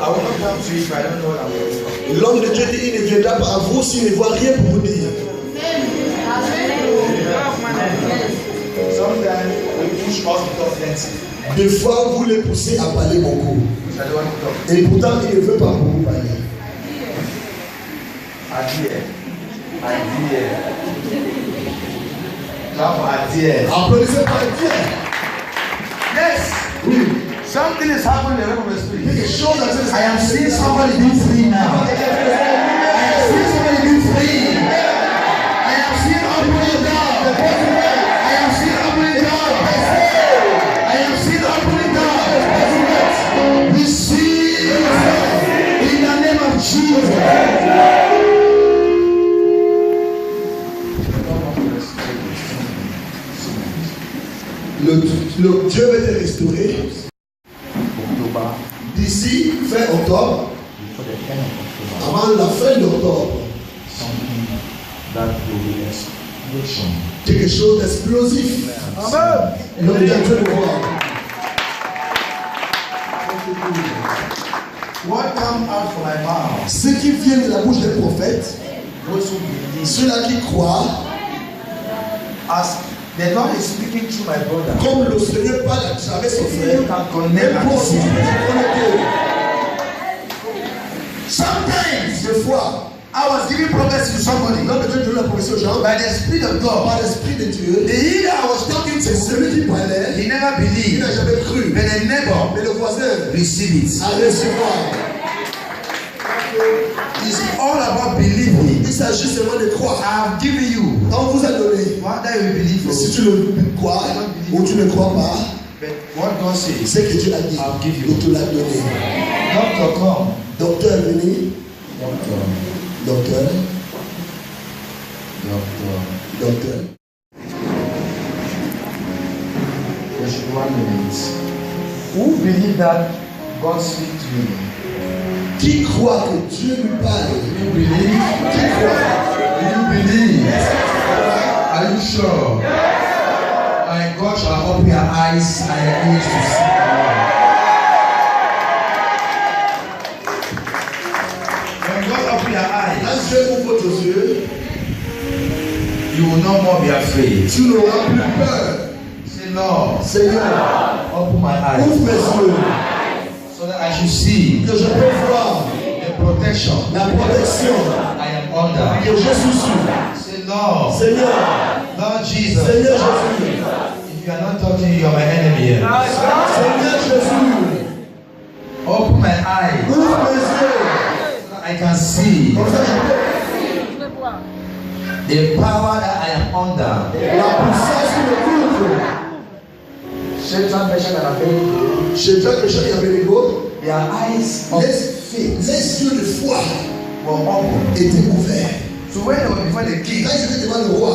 I will not come to you if I don't know what I'm doing. L'homme de Dieu dit il ne viendra pas à vous s'il ne voit rien pour vous dire. Sometimes we push us to talk plenty. Des fois, vous les poussez à parler beaucoup. I don't want to talk. Et pourtant, il ne veut pas beaucoup parler. Adhere. Clap for adhere. Applaudissez par Dieu. Yes. Oui. Something is happening in the realm of the spirit. Quelque chose a été. I am seeing somebody being free now. I am seeing somebody being free. I am seeing opening doors. I am seeing opening doors. I am seeing opening doors. Receive in the name of Jesus. Le Dieu va te restaurer. D'ici fin octobre, avant la fin d'octobre, quelque chose d'explosif. Amen. L'homme de Dieu le voir. What comes out from my mouth? Ce qui vient de la bouche des prophètes, Those who believe. ceux-là qui croient, As the Lord is speaking through my brother. comme le Seigneur parle à travers son frère, You can connect les and prophètes see. sont connectés. Sometimes Des fois, I was giving prophecy to somebody l'homme de Dieu donne la promesse aux gens, by the Spirit of God. par l'Esprit de Dieu, The healer I was talking c'est to, celui qui parlait, he never il believed. n'a jamais cru, But the neighbor mais le voisin received it. a recevoir. It's all about believing. Il s'agit seulement de croire. I have given you. On vous a donné. Whether you believe or Si tu le crois ou tu ne crois pas, but what God says. c'est que Dieu a dit. I'll give you. Il te l'a donné. Doctor, come. Docteur est venu. Docteur. Docteur. Just 1 minute. Who believe that God speaks to you? Qui croit que Dieu lui parle? You believe? Qui croit? You believe? Are you sure? My God shall open your eyes and your ears to see. When God open your eyes, Quand Dieu ouvre tes yeux, you will no more be afraid. tu n'auras plus peur. Say, Lord, Seigneur, open my eyes ouvre mes yeux, so that I should see que je peux voir the protection la protection I am under. que je suis sous. Say, Lord, Seigneur, Lord Jesus, Seigneur Jésus, if you are not talking, you are my enemy here. Seigneur Jésus, Open my eyes ouvre mes yeux, so that I can see comme ça je peux the power that I am under. la puissance qui me couvre. Satan mentioned that I'm Chez Jacques Michel et Abednego, their eyes of faith les yeux de foi were open. étaient ouverts. So when they were before the king, Quand ils étaient devant le roi,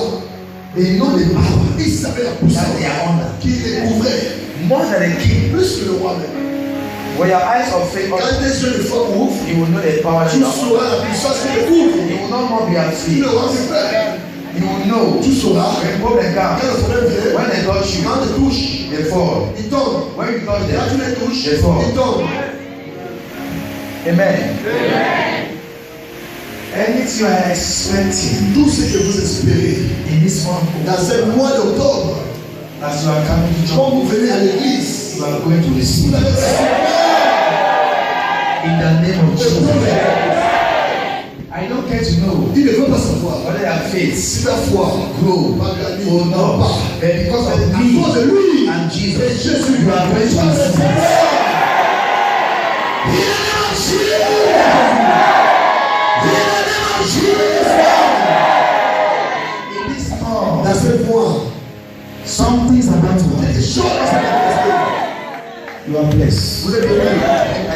they know the power ils savaient la that puissance they are under. qui les couvrait. More than the king. Plus que le roi même. When your eyes of faith Quand open, tes yeux de foi ouvrent, you will know the power that tu you are under. sauras la puissance qui te couvre. You will no more be Tu afraid. n'auras plus peur. You will know Tu sauras when problem quand comes, le problème vient, when they touch you, quand te touche, they fall. il tombe. When you touch Quand tu them, les touches, they fall. il tombe. Amen. Anything you are expecting, Tout ce que vous espérez in this month, dans ce mois d'octobre, as you are coming to quand church, vous venez à l'église, you are going to receive vous allez recevoir. in the name of Jesus. I don't care to know Il ne veut pas savoir whether your faith si ta foi grow va gagner or ou not, pas. but because of À me cause de lui and et Jesus, Jésus, you are going to receive in this month. dans ce mois, Something's about to happen. You are blessed. vous êtes bénis. I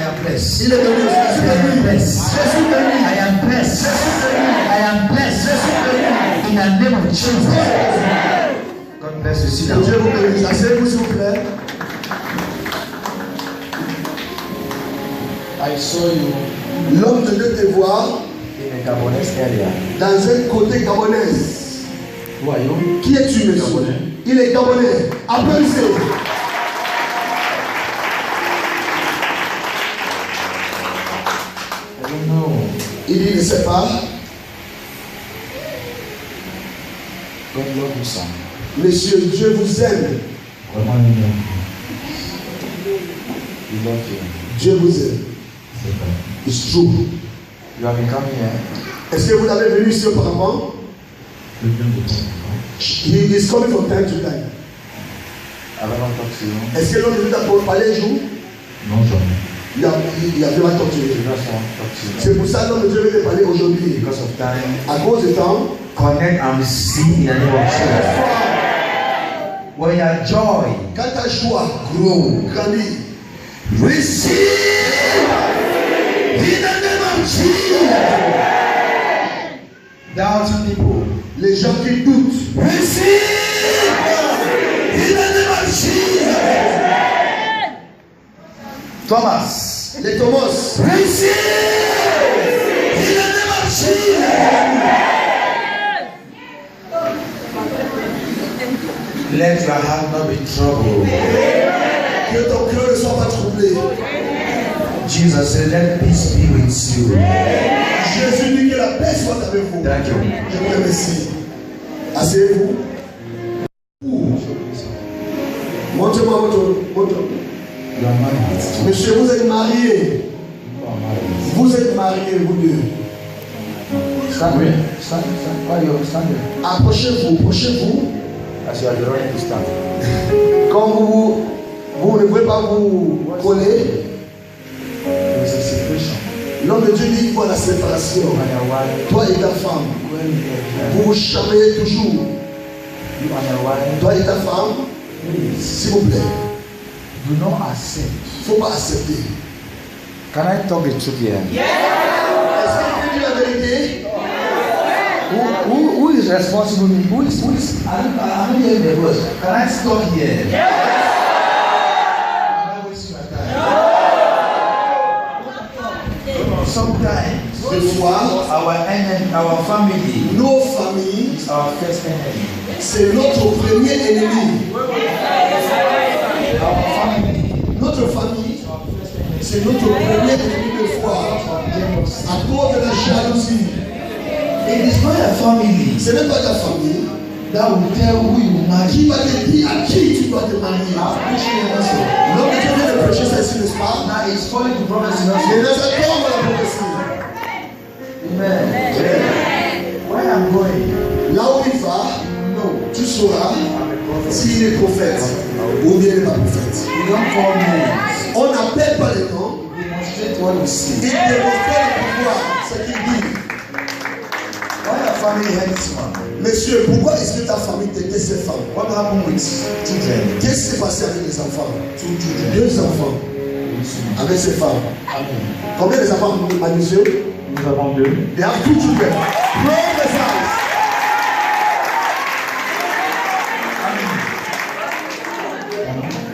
am blessed. Il est béni aussi. Je suis I am béni. blessed. Je suis béni. I am blessed. I am blessed. In the name of Jesus. God bless you. Sit Que down. Dieu vous bénisse. Asseyez-vous s'il vous plaît. I saw you L'homme de Dieu te voit in a Gabonese area. dans un côté gabonais. Who are you? Qui es-tu, monsieur? Gabonais. Il est gabonais. Applaudissez. I don't know. Il dit, il ne sait pas. God love you, son. Monsieur, Dieu vous aime. Comment you know? He love you. Dieu vous aime. It's true. You have been coming here. Est-ce que vous avez venu ici auparavant? He is coming from time to time. Have I not talked to you? Est-ce que l'homme de Dieu t'a parlé un jour? Non, jamais. Il a vraiment torturé. I just want to talk to you. C'est pour ça que l'homme de Dieu veut te parler aujourd'hui. Because of time, À cause du temps, connect and receive in the name of Jesus. When your joy quand ta joie grow, grandit, receive in the name of Jesus. Doubting people, les gens qui doutent, receive in the name of Jesus. Thomas, les Thomas, receive in the name of Jesus. Let your heart not be troubled. que ton cœur ne soit pas troublé. Jesus said, let peace be with you. Jésus dit que la paix soit avec vous. Thank you. Je vous remercie. Asseyez-vous. Montrez-moi votre. You are married. Monsieur, vous êtes mariés. You are married. Vous êtes mariés, vous deux. Stand there. Stand. Why you stand there? Approchez-vous. As you are ready to stand. Quand vous ne pouvez pas vous coller, There is a separation. l'homme de Dieu dit qu'il faut la séparation. You and your wife. Toi et ta femme, When you are vous vous chamaillez toujours. you and your wife, Toi et ta femme, please s'il vous plaît, do not accept. il ne faut pas accepter. Can I talk the truth here? Est-ce que tu dis la vérité? Who is responsible? Who is I'm not hearing the words. Can I stop here? I'm not wasting my time. Sometimes Des fois, our enemy, our family nos familles, is our first enemy. c'est notre premier ennemi. Our family Notre famille, is our first enemy. c'est notre premier ennemi de foi. À cause de la jalousie. It is not a family Ce n'est pas ta famille that will tell who you marry. qui va te dire à qui tu dois te marier. L'homme de Dieu vient de prêcher ça ici, n'est-ce pas? Now it's falling to prophecy. Et dans cette tombe à la prophétie. Amen. Where I'm going, Là où il va, no. tu sauras s'il est prophète ou bien il n'est pas prophète. We don't call names. On n'appelle pas les noms, Demonstrate what we il see. démontre le pouvoir, ce qu'il dit. Why your family had this man? Monsieur, pourquoi est-ce que ta famille t'était ces femmes? What happened with children? Qu'est-ce qui s'est passé avec les enfants? 2 children. 2 enfants avec ces femmes. Amen. Combien les enfants à monsieur? Nous avons 2. They have 2 children. Prophesy.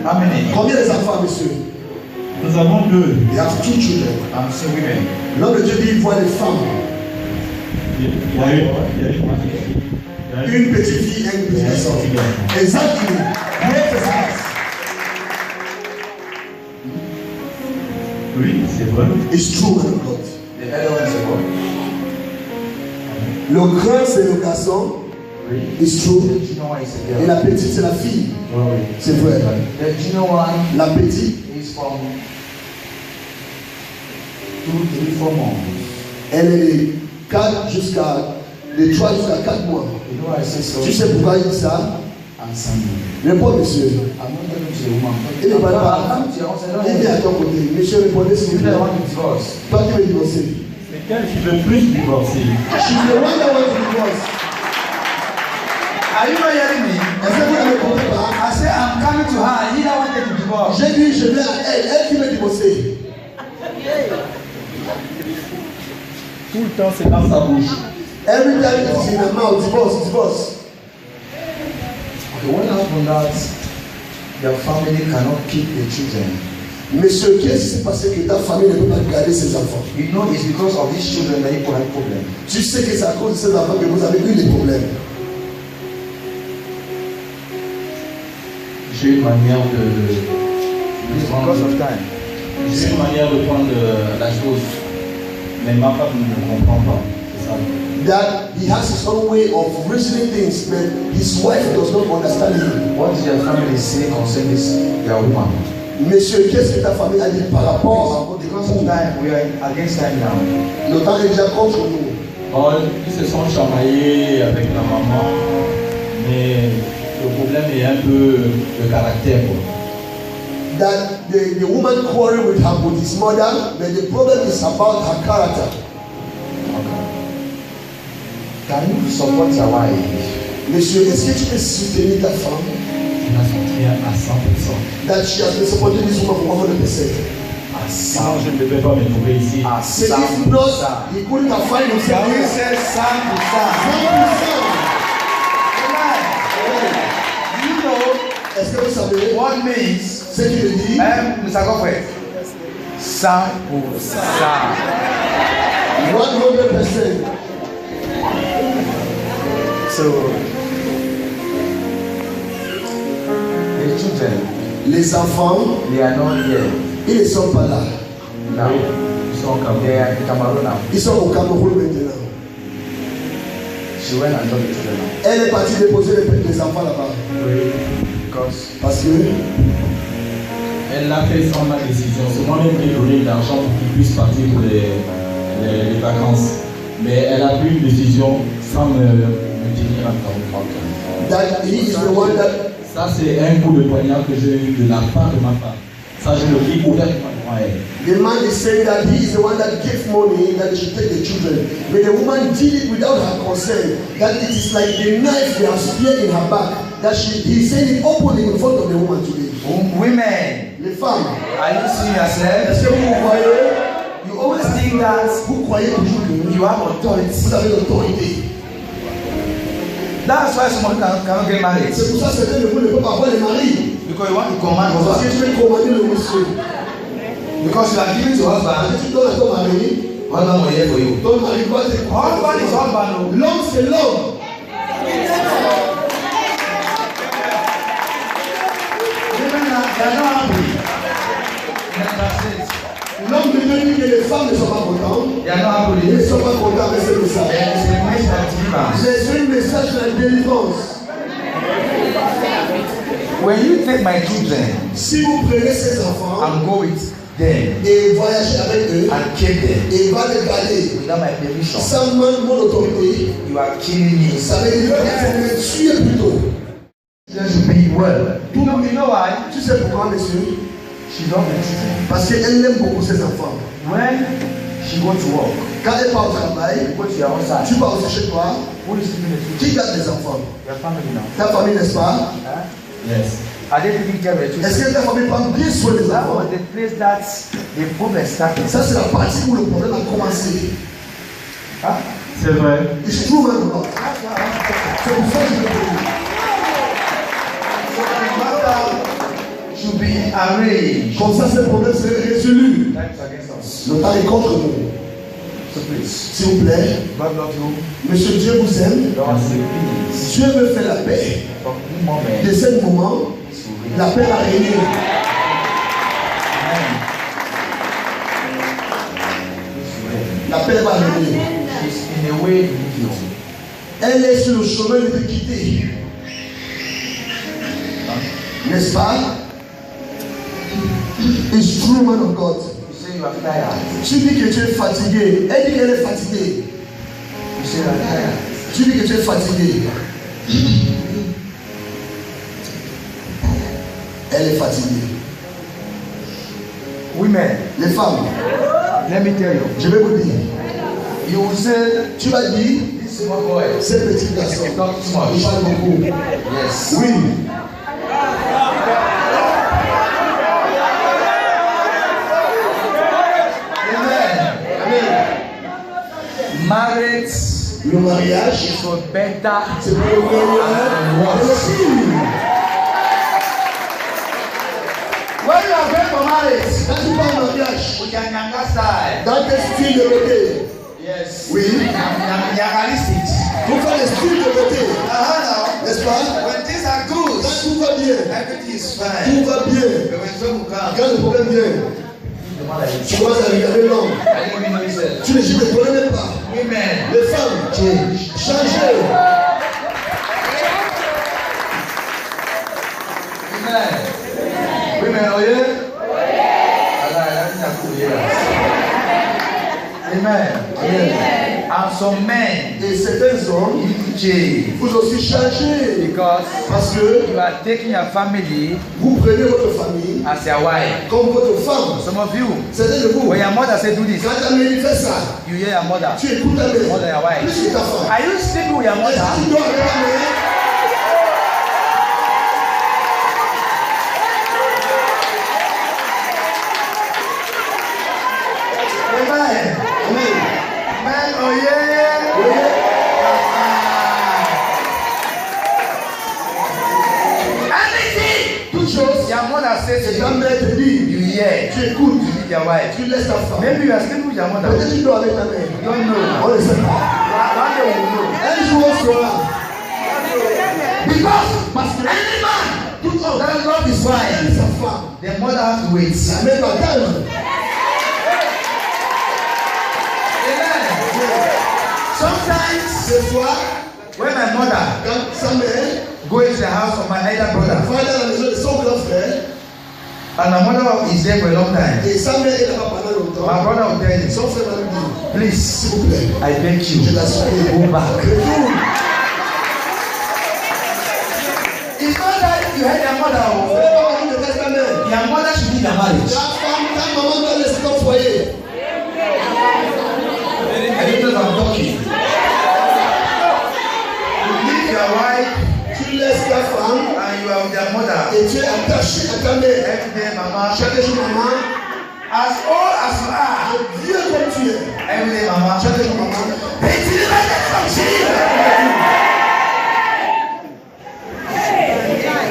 Amen. Combien les enfants, monsieur? Nous avons 2. They have 2 children. I'm saying women. L'homme de Dieu dit il voit les femmes. Une petite fille et une petite garçon. Exactement. Prophesy. Oui, c'est vrai. It's true, man of God. The elder one is a boy. Le grand, c'est le garçon. Oui. It's true. The junior one is a girl. Et la petite, c'est la fille. Oui, oui. C'est vrai. The junior one La petite, is from 2, 3, 4 months. elle est 4 jusqu'à, de 3 jusqu'à 4 mois. You know why I say so? Tu sais pourquoi il dit ça? I'm Sunday. Réponds, monsieur. I'm not talking to a woman. Il n'est pas là. I'm coming to your house. I don't Il est à ton côté. Monsieur, répondez s'il vous plaît. I want to divorce. Toi qui veux divorcer. C'est quel qui veut plus divorcer? She's the one that wants to divorce. Are you not hearing me? Est-ce que vous ne répondez pas? I say I'm coming to her. He that wanted to divorce. J'ai dit, je viens à elle. Elle qui veut divorcer. Tout le temps, c'est dans sa bouche. Every time it's in her mouth, divorce, divorce. Okay, what happened that your family cannot keep the children? Monsieur, qu'est-ce qui s'est passé que ta famille ne peut pas garder ses enfants? You know it's because of these children that you have problem. Tu sais que c'est à cause de ces enfants que vous avez eu des problèmes. J'ai une manière de It's because of time. J'ai une manière de prendre la chose, mais ma femme ne comprend pas. C'est ça. That he has his own way of reasoning things, but his wife does not understand him. What did your family say concerning this their woman? Monsieur, qu'est-ce que ta famille a dit par rapport Because of time, we are against time now. Le temps est déjà contre nous. Oh, ils se sont chamaillés avec la maman, mais le problème est un peu de caractère, quoi. That the woman quarreled with his mother, but the problem is about her character. Can you support your wife? Monsieur, est-ce que tu peux soutenir ta femme? Je la soutiens à 100%. That she has been supporting this woman for 100%. Sinon, je ne devais pas me trouver ici. C'est if not, he couldn't have find himself here. said Sam to Sam. 100%. You know Est-ce que vous savez what means ce qu'il veut dire? Mr. Godfrey? Sam pour Sam. 100%. So the children, Les enfants, they are not here ils ne sont pas là. now. They are in Cameroon now. Ils sont au Cameroun maintenant. She went and told the children now. Elle est partie déposer les enfants là-bas. Because Parce que Elle l'a fait sans ma décision. C'est moi-même qui ai donné de l'argent pour qu'ils puissent partir pour les vacances. Mais elle a pris une décision sans me tenir à compte. that he is the one that Ça, c'est un coup de poignard que j'ai eu de la part de ma femme. Ça, je le dis ouvertement devant elle. the man is saying that he is the one that gave money that they should take the children. But the woman did it without her consent. That it is like the knife they have speared in her back. That he is saying it openly in front of the woman today. women, Les femmes, are you seeing yourself? est-ce que vous voyez? You always think that Vous croyez toujours que you have authority. vous avez l'autorité. That's why someone cannot get married. C'est pour ça que certains de vous ne peuvent pas avoir les maris. Because you want to command Parce que over. tu veux commander le monsieur. Because you are giving to Parce husband. que tu donnes à ton mari, Husband will here for you. ton mari doit te Husband is husband. L'homme, c'est l'homme. Women they are not happy. That's it. L'homme de Dieu dit que les femmes ne sont pas contentes. They are not happy. Ils ne sont pas contents avec ce message. There is a message of deliverance. C'est un message de la délivrance. When you take my children Si vous prenez ces enfants and go with them et voyagez avec eux and keep them et va les garder without my permission, sans mon autorité, you are killing me. ça veut dire que vous me tuer plutôt. Just be well. You know why? Tu sais pourquoi, monsieur? She loves her children. Parce qu'elle aime beaucoup ses enfants. When she go to work, Quand elle part au travail, you go to your own side. tu pars aussi chez toi, Who is keeping the children? qui garde les enfants? Your family now. Ta famille, n'est-ce pas? Huh? Yes. Are they taking care of the children? Est-ce que ta famille prend bien soin des That enfants? was the place that the problem started. Ça, c'est la partie où le problème a commencé. Huh? C'est vrai. It's true, man. That's why I want to talk. C'est pour ça que je veux dire. So the matter should be arranged. Comme ça, ce problème serait résolu. Time is against us. Le temps est contre nous. So please, S'il vous plaît, God love you. Monsieur Dieu vous aime. Lord, say peace. Dieu veut faire la paix. From this moment, De ce moment, peace will reign. la paix va régner. Amen. paix va venir. She's in a way to leave you. Elle est sur le chemin de te quitter. N'est-ce pas? It's true, man of God. You say you are tired. Tu dis que tu es fatigué. Elle dit qu'elle est fatiguée. You say you are tired. Tu dis que tu es fatigué. Elle est fatiguée. Women, Les femmes, let me tell you. je vais vous dire. You will say, Tu vas dire, this small boy, ces petits garçons, you talk too ils much. parlent beaucoup. Yes. Oui. Marriage Le mariage, is for better. c'est pour le meilleur et le pire. When you are going for marriage, Quand tu pars en mariage, with your Nyanga style. dans tes styles de beauté, Yes. oui, Nyangalistic. pour faire les styles de beauté, Now, n'est-ce pas? when things are good, Quand tout va bien, everything is fine. tout va bien. But when trouble comes, Quand le problème vient, the mother is. tu commences à regarder l'homme. I don't even know yourself. Tu ne te connais même pas. Women, Les femmes, change. changez. Amen. Women, oh yeah? Amen. Amen. And some men, Et certains hommes, you need to change. vous aussi changez. Because Parce que you are taking your family vous prenez votre famille as your wife. comme votre femme. Some of you, Certains de vous, when your mother say do this, quand ta mère fait ça, you hear your mother. tu écoutes ta mère. Mother, your wife. Plus que ta femme. Are you sleeping with your Est-ce que mother? tu dors avec ta mère? Amen. Amen. Man, oh yeah. Oui. Anything Toute chose, your mother says to et ta you, mère te dit, you hear. tu écoutes, You leave your wife. tu laisses ta femme. Maybe you are sleeping with your mother. Peut-être tu dors avec ta mère. You don't know. On ne sait pas. One day we will know. Un jour on saura. Because Parce que any man tout homme, that love his aime wife, sa femme. the mother has to wait. La mère doit attendre. Amen. Sometimes Des fois, when my mother quand sa mère go into the house of my elder brother, va dans la maison de son grand frère, and my mother is there for a long time, et sa mère est là-bas pendant my longtemps, brother will tell him, son frère va lui dire, please, s'il vous plaît, I beg je you, la supplie, go back. retourne. It's not that you hate your mother. Vous Oh. n'avez pas envie de faire ta mère. Your mother should leave your marriage. Ta femme, ta maman doit laisser ton foyer. I don't know if I'm talking. You leave your wife Tu laisses ta femme and you are with your mother. et tu es attaché à ta mère. Every day, mama. Chaque jour, maman, As old as you are, vieux comme tu es. every day, mama. Chaque jour, maman, Hey, deliver from Jesus.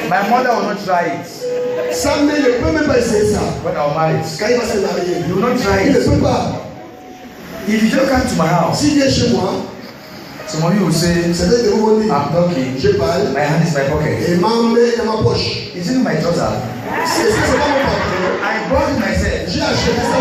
My mother will not try it sa mère ne peut même pas essayer ça. when I was married. Quand il va se marier, You will not try il ne it. peut pas. If you don't come to my house, S'il vient chez moi, some of you will say, certains de vous vont dire, I'm talking. je parle My hand is in my pocket. et ma main est dans ma poche. Is it in my trouser? C'est ça, c'est pas mon patron. I bought it myself. J'ai acheté ça